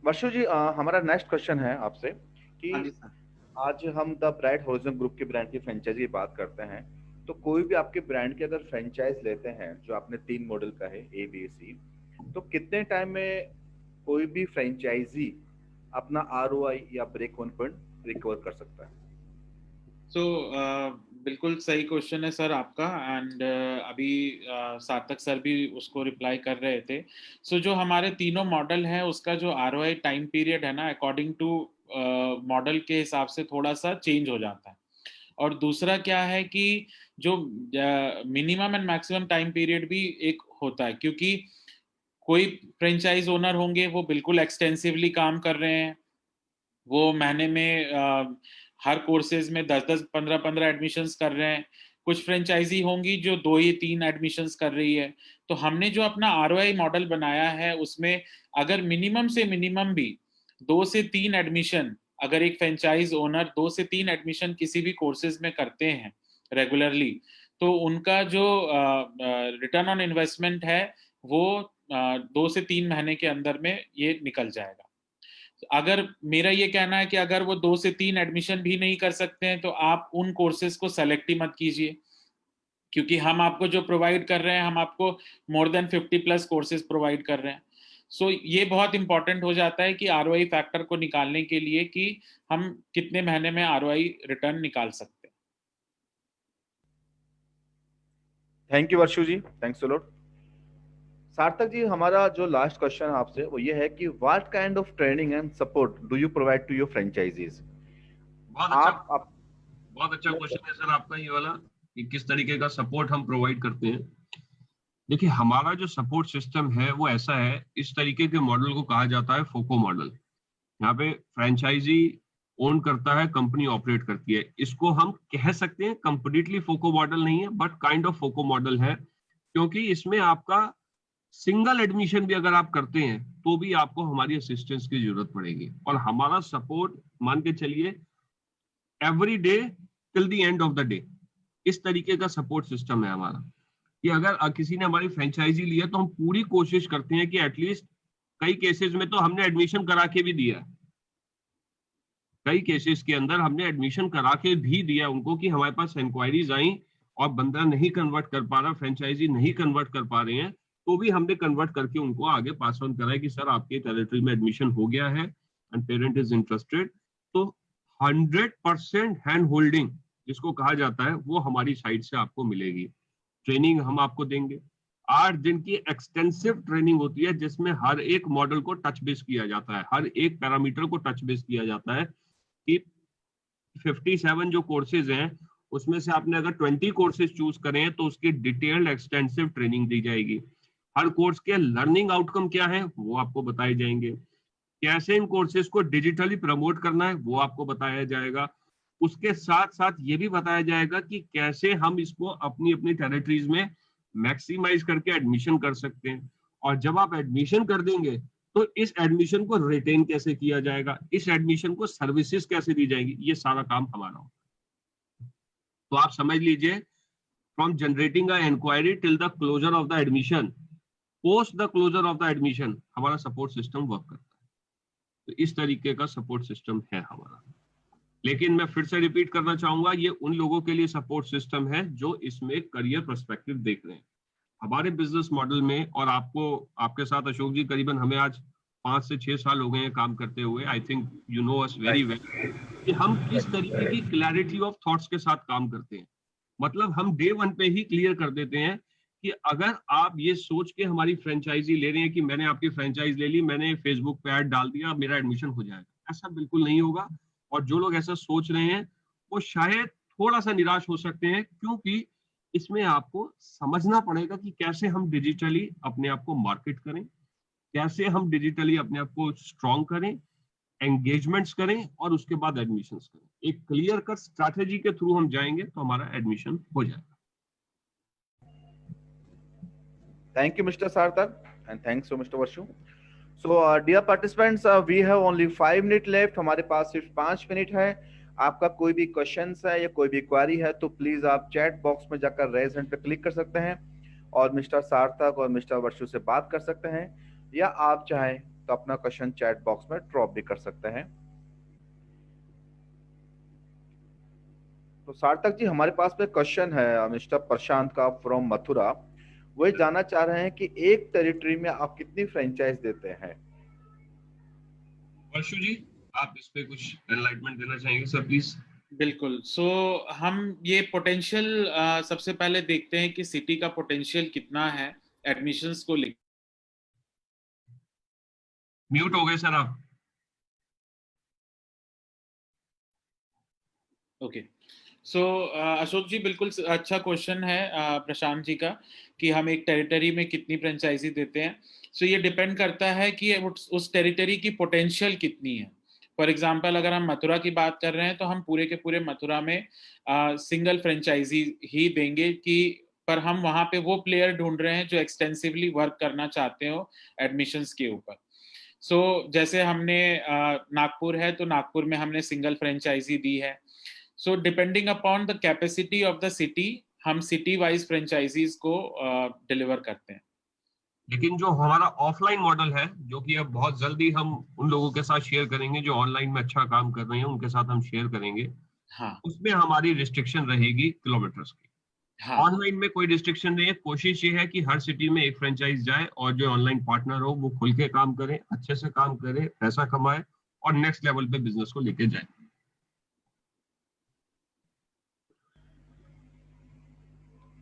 वर्षु जी हमारा नेक्स्ट क्वेश्चन है आपसे कि हाँ जी सर। आज हम द ब्राइट हॉरिजॉन ग्रुप के ब्रांड की फ्रेंचाइजी की बात करते हैं, तो कोई भी आपके ब्रांड के अगर फ्रेंचाइज लेते हैं, जो आपने 3 मॉडल का है ए बी सी, तो कितने टाइम में कोई भी फ्रेंचाइजी अपना आरओआई या ब्रेक इवन पॉइंट रिकवर कर सकता है? सो बिल्कुल सही क्वेश्चन है सर आपका। एंड अभी सार्थक सर भी उसको रिप्लाई कर रहे थे। सो जो हमारे तीनों मॉडल हैं उसका जो आरओआई टाइम पीरियड है ना, अकॉर्डिंग टू मॉडल के हिसाब से थोड़ा सा चेंज हो जाता है। और दूसरा क्या है कि जो minimum and maximum time period भी एक होता है, क्योंकि कोई फ्रेंचाइज ओनर होंगे वो बिल्कुल एक्सटेंसिवली काम कर रहे हैं, वो महीने में हर कोर्सेज में 10-10, 15-15 एडमिशंस कर रहे हैं। कुछ फ्रेंचाइजी होंगी जो 2 या 3 एडमिशंस कर रही है। तो हमने जो अपना आरओआई मॉडल बनाया है उसमें अगर मिनिमम से मिनिमम भी 2 से 3 एडमिशन, अगर एक फ्रेंचाइज ओनर 2 से 3 एडमिशन किसी भी कोर्सेज में करते हैं रेगुलरली, तो उनका जो रिटर्न ऑन इन्वेस्टमेंट है वो 2 से 3 महीने के अंदर में ये निकल जाएगा। अगर मेरा ये कहना है कि अगर वो 2 से 3 एडमिशन भी नहीं कर सकते हैं तो आप उन कोर्सेज को सेलेक्ट ही मत कीजिए, क्योंकि हम आपको जो प्रोवाइड कर रहे हैं, हम आपको मोर देन 50 प्लस कोर्सेज प्रोवाइड कर रहे हैं। सो ये बहुत इंपॉर्टेंट हो जाता है कि आरओआई फैक्टर को निकालने के लिए कि हम कितने महीने में आरओआई रिटर्न निकाल सकते हैं। Thank you Varshu ji, thanks a lot. Sarthak ji हमारा जो लास्ट क्वेश्चन है आपसे वो ये है कि what kind of training and support do you provide to your franchisees? बहुत अच्छा क्वेश्चन है सर आपका ये वाला, कि किस तरीके का सपोर्ट हम प्रोवाइड करते हैं। देखिए, हमारा जो सपोर्ट सिस्टम है वो ऐसा है, इस तरीके के मॉडल को कहा जाता है फोको मॉडल। यहाँ पे फ्रेंचाइजी ओन करता है, कंपनी ऑपरेट करती है। इसको हम कह सकते हैं कंप्लीटली फोको मॉडल नहीं है, बट काइंड ऑफ फोको मॉडल है, क्योंकि इसमें आपका सिंगल एडमिशन भी अगर आप करते हैं तो भी आपको हमारी असिस्टेंस की जरूरत पड़ेगी। और हमारा सपोर्ट मान के चलिए every day till the end of the day, इस तरीके का सपोर्ट सिस्टम है हमारा। कि अगर किसी ने हमारी फ्रेंचाइजी ली है तो हम पूरी कोशिश करते हैं कि एटलीस्ट, कई केसेस में तो हमने एडमिशन करा के भी दिया है, कई केसेस के अंदर हमने एडमिशन करा के भी दिया उनको, कि हमारे पास इंक्वायरीज आई और बंदा नहीं कन्वर्ट कर पा रहा, फ्रेंचाइजी नहीं कन्वर्ट कर पा रहे हैं, तो भी हमने कन्वर्ट करके उनको आगे पास ऑन कराया कि सर आपके टेरिटरी में एडमिशन हो गया है एंड पेरेंट इज इंटरेस्टेड। तो 100% हैंड होल्डिंग जिसको कहा जाता है वो हमारी साइड से आपको मिलेगी। ट्रेनिंग हम आपको देंगे, 8 दिन की एक्सटेंसिव ट्रेनिंग होती है, जिसमें हर एक मॉडल को टच बेस किया जाता है, हर एक पैरामीटर को टच बेस किया जाता है। कि 57 जो कोर्सेज हैं उसमें से आपने अगर 20 कोर्सेज चूज करें तो उसकी डिटेल्ड एक्सटेंसिव ट्रेनिंग दी जाएगी। हर कोर्स के लर्निंग आउटकम क्या है वो आपको बताए जाएंगे, कैसे इन कोर्सेज को डिजिटली प्रमोट करना है वो आपको बताया जाएगा। उसके साथ साथ ये भी बताया जाएगा कि कैसे हम इसको अपनी अपनी टेरिटरीज में मैक्सिमाइज करके एडमिशन कर सकते हैं। और जब आप एडमिशन कर देंगे तो इस एडमिशन को रिटेन कैसे किया जाएगा, इस एडमिशन को सर्विसेज कैसे दी जाएगी, ये सारा काम हमारा होगा। तो आप समझ लीजिए, from generating a inquiry till the closure of the admission, post the closure of the admission, हमारा सपोर्ट सिस्टम वर्क करता है। तो इस तरीके का सपोर्ट सिस्टम है हमारा। लेकिन मैं फिर से रिपीट करना चाहूंगा, ये उन लोगों के लिए सपोर्ट सिस्टम है जो इसमें करियर पर्सपेक्टिव देख रहे हैं। हमारे बिजनेस मॉडल में, और आपको, आपके साथ अशोक जी करीबन हमें आज 5 से 6 साल हो गए हैं काम करते हुए। I think you know us very well कि हम किस तरीके की क्लैरिटी ऑफ थॉट्स के साथ काम करते हैं। मतलब हम डे 1 पे ही क्लियर कर देते हैं कि अगर आप ये सोच के हमारी फ्रेंचाइजी ले रहे हैं कि मैंने आपकी फ्रेंचाइज ले ली, मैंने फेसबुक पे ऐड डाल दिया, मेरा एडमिशन हो जाएगा, ऐसा बिल्कुल नहीं होगा। और जो लोग ऐसा सोच रहे हैं वो शायद थोड़ा सा निराश हो सकते हैं, क्योंकि इसमें आपको समझना पड़ेगा कि कैसे हम डिजिटली अपने आप को मार्केट करें, कैसे हम डिजिटली अपने आप को स्ट्रॉन्ग करें, एंगेजमेंट्स करें और उसके बाद एडमिशंस करें। एक क्लियर कट स्ट्रैटेजी के थ्रू हम जाएंगे तो हमारा एडमिशन हो जाएगा। Thank you, Mr. Sarthak, and thanks to Mr. Varshu. So, dear participants, we have only 5 minutes left. हमारे पास सिर्फ 5 मिनट है। आपका कोई भी क्वेश्चंस है या कोई भी क्वारी है तो प्लीज आप चैट बॉक्स में जाकर रेज हैंड पे क्लिक कर सकते हैं और मिस्टर सार्थक और मिस्टर वर्षु से बात कर सकते हैं, या आप चाहें तो अपना क्वेश्चन चैट बॉक्स में ड्रॉप भी कर सकते हैं। तो सार्थक जी, हमारे पास में क्वेश्चन है मिस्टर प्रशांत का फ्रॉम मथुरा। वो ये जानना चाह रहे हैं कि एक टेरिटरी में आप कितनी फ्रेंचाइज देते हैं? वर्षु जी, आप इस पे कुछ एनलाइटमेंट देना चाहेंगे सर प्लीज? बिल्कुल। सो हम ये पोटेंशियल सबसे पहले देखते हैं कि सिटी का पोटेंशियल कितना है एडमिशंस को लेकर। म्यूट हो गए सर आप। ओके। सो अशोक जी, बिल्कुल अच्छा क्वेश्चन है प्रशांत जी का कि हम एक टेरिटरी में कितनी फ्रेंचाइजी देते हैं। सो ये डिपेंड करता है कि उस टेरिटरी की पोटेंशियल कितनी है। फॉर एग्जांपल, अगर हम मथुरा की बात कर रहे हैं तो हम पूरे के पूरे मथुरा में सिंगल फ्रेंचाइजी ही देंगे, कि पर हम वहाँ पे वो प्लेयर ढूंढ रहे हैं जो एक्सटेंसिवली वर्क करना चाहते हो एडमिशंस के ऊपर। सो जैसे हमने नागपुर है तो नागपुर में हमने सिंगल फ्रेंचाइजी दी है। So depending upon the capacity of the city, हम सिटी वाइज फ्रेंचाइजीज को डिलीवर करते हैं। लेकिन जो हमारा ऑफलाइन मॉडल है, जो कि अब बहुत जल्दी हम उन लोगों के साथ शेयर करेंगे जो ऑनलाइन में अच्छा काम कर रहे हैं, उनके साथ हम शेयर करेंगे। हाँ, उसमें हमारी रिस्ट्रिक्शन रहेगी किलोमीटर्स की। हाँ, ऑनलाइन में कोई रिस्ट्रिक्शन नहीं है। कोशिश ये है कि हर सिटी में एक फ्रेंचाइज जाए और जो ऑनलाइन पार्टनर हो वो खुल के काम करे, अच्छे से काम करे, पैसा कमाए और नेक्स्ट लेवल पे बिजनेस को लेके जाए।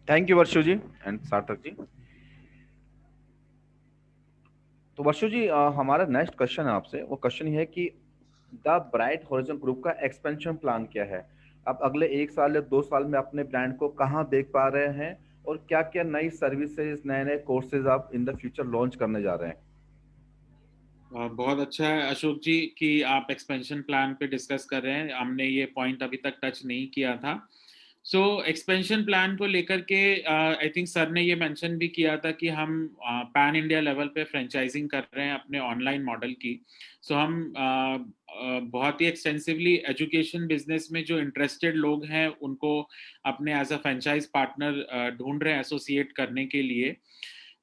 Thank you Varshu ji and Sarthak ji. तो वर्षु जी, हमारा नेक्स्ट क्वेश्चन है आपसे। वो क्वेश्चन ये है कि द ब्राइट हॉरिजॉन ग्रुप का एक्सपेंशन प्लान क्या है? आप अगले 1 साल या 2 साल में अपने ब्रांड को कहाँ देख पा रहे हैं और क्या क्या नई सर्विसेज, नए नए कोर्सेज आप इन द फ्यूचर लॉन्च करने जा रहे हैं? बहुत अच्छा है अशोक जी कि आप एक्सपेंशन प्लान पे डिस्कस कर रहे हैं। हमने ये पॉइंट अभी तक टच नहीं किया था। सो एक्सपेंशन प्लान को लेकर के आई थिंक सर ने ये मेंशन भी किया था कि हम पैन इंडिया लेवल पे फ्रेंचाइजिंग कर रहे हैं अपने ऑनलाइन मॉडल की। सो हम बहुत ही एक्सटेंसिवली एजुकेशन बिजनेस में जो इंटरेस्टेड लोग हैं उनको अपने एज अ फ्रेंचाइज पार्टनर ढूंढ रहे हैं एसोसिएट करने के लिए।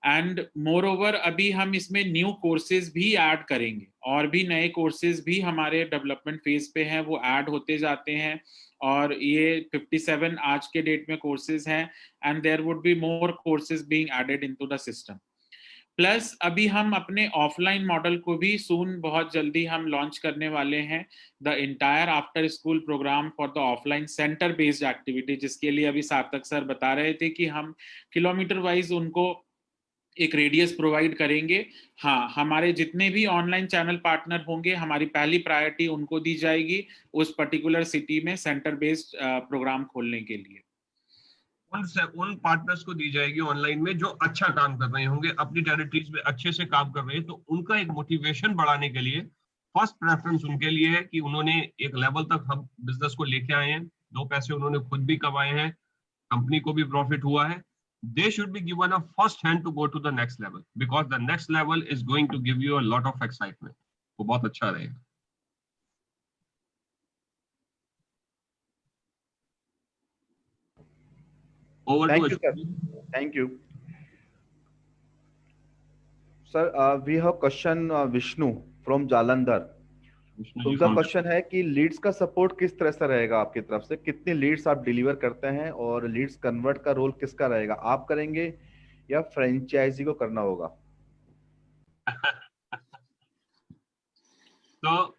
एंड मोर ओवर अभी हम इसमें न्यू कोर्सेज भी ऐड करेंगे और भी नए कोर्सेज भी हमारे डेवलपमेंट फेज पे हैं, वो ऐड होते जाते हैं। और ये 57 आज के डेट में कोर्सेज हैं and there would be more courses being added into the system. Plus अभी हम अपने ऑफलाइन मॉडल को भी सून बहुत जल्दी हम लॉन्च करने वाले हैं, the entire after school programme for the offline centre based activity, जिसके लिए अभी सार्थक सर बता रहे थे कि हम किलोमीटर वाइज उनको एक रेडियस प्रोवाइड करेंगे। हाँ, हमारे जितने भी ऑनलाइन चैनल पार्टनर होंगे, हमारी पहली प्रायोरिटी उनको दी जाएगी उस पर्टिकुलर सिटी में सेंटर बेस्ड प्रोग्राम खोलने के लिए। उन पार्टनर्स को दी जाएगी ऑनलाइन में जो अच्छा काम कर रहे होंगे, अपनी टेरिटरीज में अच्छे से काम कर रहे हैं, तो उनका एक मोटिवेशन बढ़ाने के लिए फर्स्ट प्रेफरेंस उनके लिए है कि उन्होंने एक लेवल तक हम बिजनेस को लेके आए हैं, 2 पैसे उन्होंने खुद भी कमाए हैं, कंपनी को भी प्रॉफिट हुआ है, they should be given a first hand to go to the next level, because the next level is going to give you a lot of excitement. वो बहुत अच्छा रहेगा. Over Thank to you, sir. Thank you. Sir, we have question Vishnu from Jalandhar. Vishnu ji उनका from- question है कि Leeds का support किस तरह से रहेगा आपकी तरफ से, कितनी लीड्स आप डिलीवर करते हैं और लीड्स कन्वर्ट का रोल किसका रहेगा, आप करेंगे या फ्रेंचाइजी को करना होगा? तो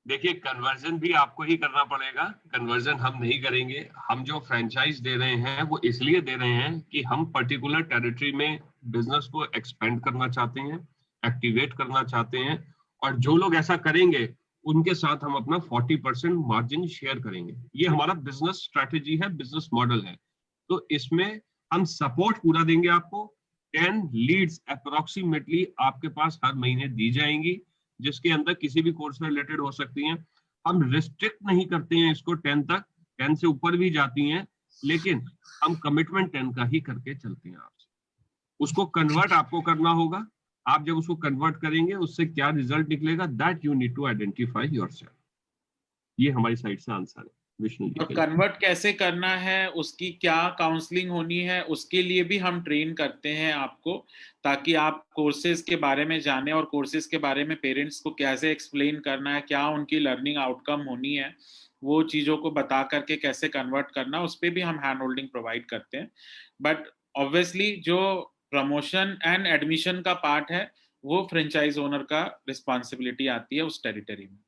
देखिए, कन्वर्जन भी आपको ही करना पड़ेगा. कन्वर्जन हम नहीं करेंगे. हम जो फ्रेंचाइज दे रहे हैं वो इसलिए दे रहे हैं कि हम पर्टिकुलर टेरिटरी में बिजनेस को एक्सपेंड करना चाहते हैं, एक्टिवेट करना चाहते हैं, और जो लोग ऐसा करेंगे उनके साथ हम अपना 40% मार्जिन शेयर करेंगे. ये हमारा बिजनेस स्ट्रेटेजी है, बिजनेस मॉडल है. तो इसमें हम सपोर्ट पूरा देंगे आपको. 10 लीड्स अप्रोक्सीमेटली आपके पास हर महीने दी जाएंगी, जिसके अंदर किसी भी कोर्स से रिलेटेड हो सकती हैं. हम रिस्ट्रिक्ट नहीं करते हैं इसको 10 तक, 10 से ऊपर भी जाती हैं, लेकिन हम कमिटमेंट 10 का ही करके चलते हैं आपसे. उसको कन्वर्ट आपको करना होगा. आप जब उसको कन्वर्ट करेंगे उससे क्या रिजल्ट निकलेगा, that you need to identify yourself. ये हमारी साइड से आंसर है विष्णु जी. और कन्वर्ट कैसे करना है, उसकी क्या काउंसलिंग होनी है, उसके लिए भी हम ट्रेन करते हैं आपको, ताकि आप कोर्सेज के बारे में जानें और कोर्सेज के बारे में पेरेंट्स को कैसे एक्सप्लेन करना है, क्या उनकी लर्निंग आउटकम होनी है, वो चीज़ों को बता करके कैसे कन्वर्ट करना, उस पर भी हम हैंड होल्डिंग प्रोवाइड करते हैं. बट ऑब्वियसली जो प्रमोशन एंड एडमिशन का पार्ट है वो फ्रेंचाइज ओनर का रिस्पॉन्सिबिलिटी आती है उस टेरिटरी में.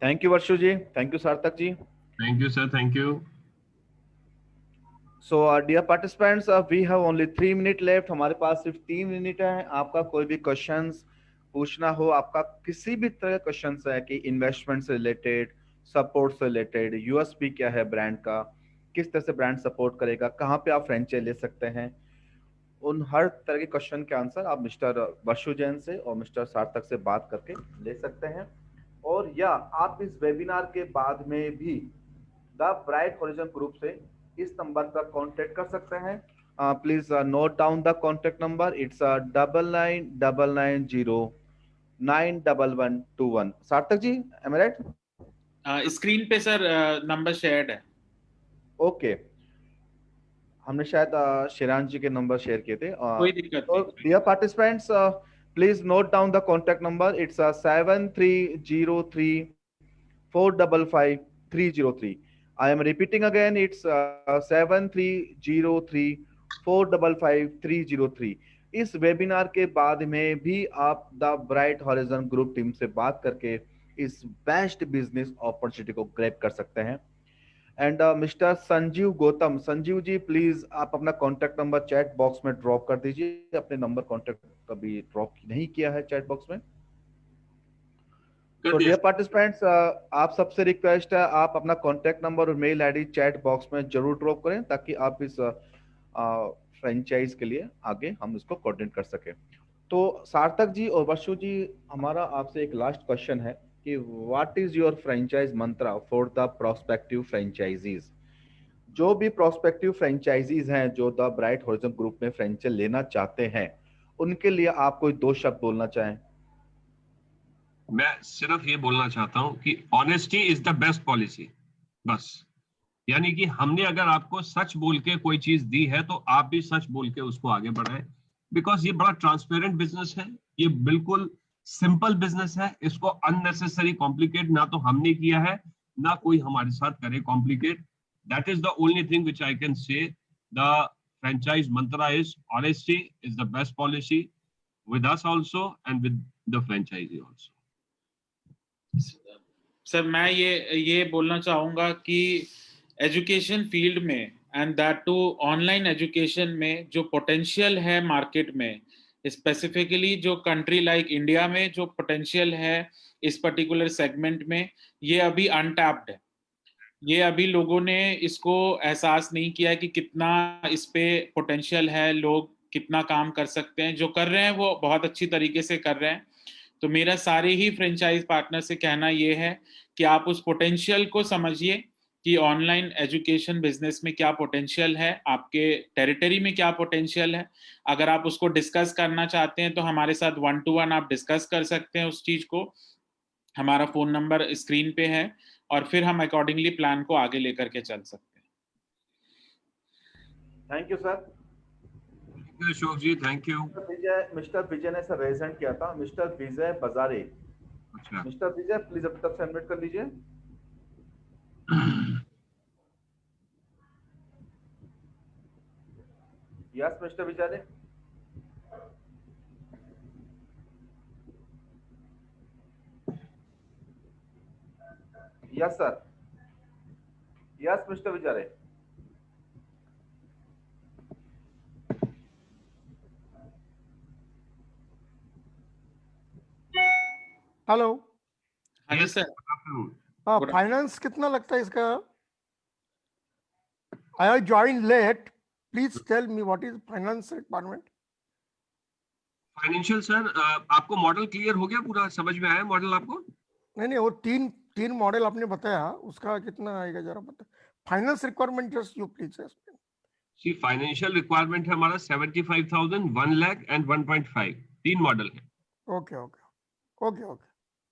Thank you Varshu ji. Thank you Sarthak ji. Thank you sir. Thank you. So dear participants, we have only 3 minute left. हमारे पास सिर्फ 3 मिनट है. आपका कोई भी क्वेश्चंस पूछना हो, आपका किसी भी तरह का क्वेश्चंस है कि इन्वेस्टमेंट से रिलेटेड, सपोर्ट से रिलेटेड, यूएसपी क्या है ब्रांड का, किस तरह से ब्रांड सपोर्ट करेगा, कहाँ पे आप फ्रेंचाइज ले सकते हैं, उन हर तरह के क्वेश्चन के आंसर आप मिस्टर वर्षु जैन से और मिस्टर सार्थक से बात करके ले सकते हैं. और या आप इस वेबिनार के बाद में भी द ब्राइट हॉरिजॉन ग्रुप से इस नंबर पर कांटेक्ट कर सकते हैं. Please note down the contact number. It's 9999091121. Sarthak ji, M I right? Screen पे सर नंबर शेयर्ड है. ओके, हमने शायद शिरान जी के नंबर शेयर किए थे. कोई दिक्कत तो नहीं. Dear participants, please note down the contact number. It's 7303455303. I am repeating again. It's 7303455303. इस वेबिनार के बाद में भी आप the Bright Horizon Group team से बात करके इस बेस्ट बिजनेस अपॉर्चुनिटी को ग्रैब कर सकते हैं. And mister Sanjeev Gautam, Sanjeev ji please आप अपना कॉन्टैक्ट नंबर चैट बॉक्स में ड्रॉप कर दीजिए. अपने नंबर कॉन्टैक्ट कभी ड्रॉप नहीं किया है चैट बॉक्स में. तो डियर पार्टिसिपेंट्स, आप सबसे रिक्वेस्ट है आप अपना कॉन्टैक्ट नंबर और मेल आईडी चैट बॉक्स में जरूर ड्रॉप करें, ताकि आप इस फ्रेंचाइज के लिए आगे हम इसको कोऑर्डिनेट कर सके. तो सार्थक जी और वर्षु जी, हमारा आपसे एक लास्ट क्वेश्चन है कि what is your franchise Mantra for the prospective franchises. जो भी प्रोस्पेक्टिव फ्रेंचाइजीज हैं जो द ब्राइट हॉरिजॉन ग्रुप में फ्रेंचाइज लेना चाहते हैं, उनके लिए आप कोई 2 शब्द बोलना चाहें. मैं सिर्फ ये बोलना चाहता हूं कि honesty is the best policy. बस, यानी कि हमने अगर आपको सच बोल के कोई चीज दी है तो आप भी सच बोल के उसको आगे बढ़ाएं. बिकॉज ये बड़ा ट्रांसपेरेंट बिजनेस है, ये बिल्कुल सिंपल बिजनेस है. इसको अननेसेसरी कॉम्प्लिकेट ना तो हमने किया है, ना कोई हमारे साथ करे complicate. That is the only thing which I can say. The franchise mantra is honesty is the best policy with us also and with the franchisee also. Sir मैं ये बोलना चाहूँगा कि एजुकेशन फील्ड में and that too online education में जो potential है market में, स्पेसिफिकली जो कंट्री लाइक इंडिया में जो पोटेंशियल है इस पर्टिकुलर सेगमेंट में, ये अभी अनटैप्ड है. ये अभी लोगों ने इसको एहसास नहीं किया कि कितना इस पे पोटेंशियल है, लोग कितना काम कर सकते हैं. जो कर रहे हैं वो बहुत अच्छी तरीके से कर रहे हैं. तो मेरा सारे ही फ्रेंचाइज पार्टनर से कहना ये है कि आप उस पोटेंशियल को समझिए कि ऑनलाइन एजुकेशन बिजनेस में क्या पोटेंशियल है, आपके टेरिटरी में क्या पोटेंशियल है। अगर आप उसको डिस्कस करना चाहते हैं तो हमारे साथ 1-to-1 आप डिस्कस कर सकते हैं उस चीज को। हमारा फोन नंबर स्क्रीन पे है और फिर हम अकॉर्डिंगली प्लान को आगे लेकर के चल सकते हैं। Thank you sir. Ashok ji, thank you. Mister Vijay ने सर रेज हैंड किया था, मिस्टर विजय बजारे। अच्छा, मिस्टर विजय प्लीज अभी तक से अनम्यूट कर लीजिए। Yes mister Vijay. Yes sir. Yes mister Vijay. Hello. हाँ जी Yes, सर। good afternoon. हाँ, Good फाइनेंस कितना लगता है इसका? I join late, please tell me what is finance requirement. Financial sir, आपको मॉडल क्लियर हो गया, पूरा समझ में आया मॉडल आपको? नहीं, वो तीन मॉडल आपने बताया, उसका कितना आएगा जरा बता। Finance requirement just you please explain. See, financial requirement है हमारा 75,000, 1 लाख एंड 1.5, 3 मॉडल है। Okay okay okay okay.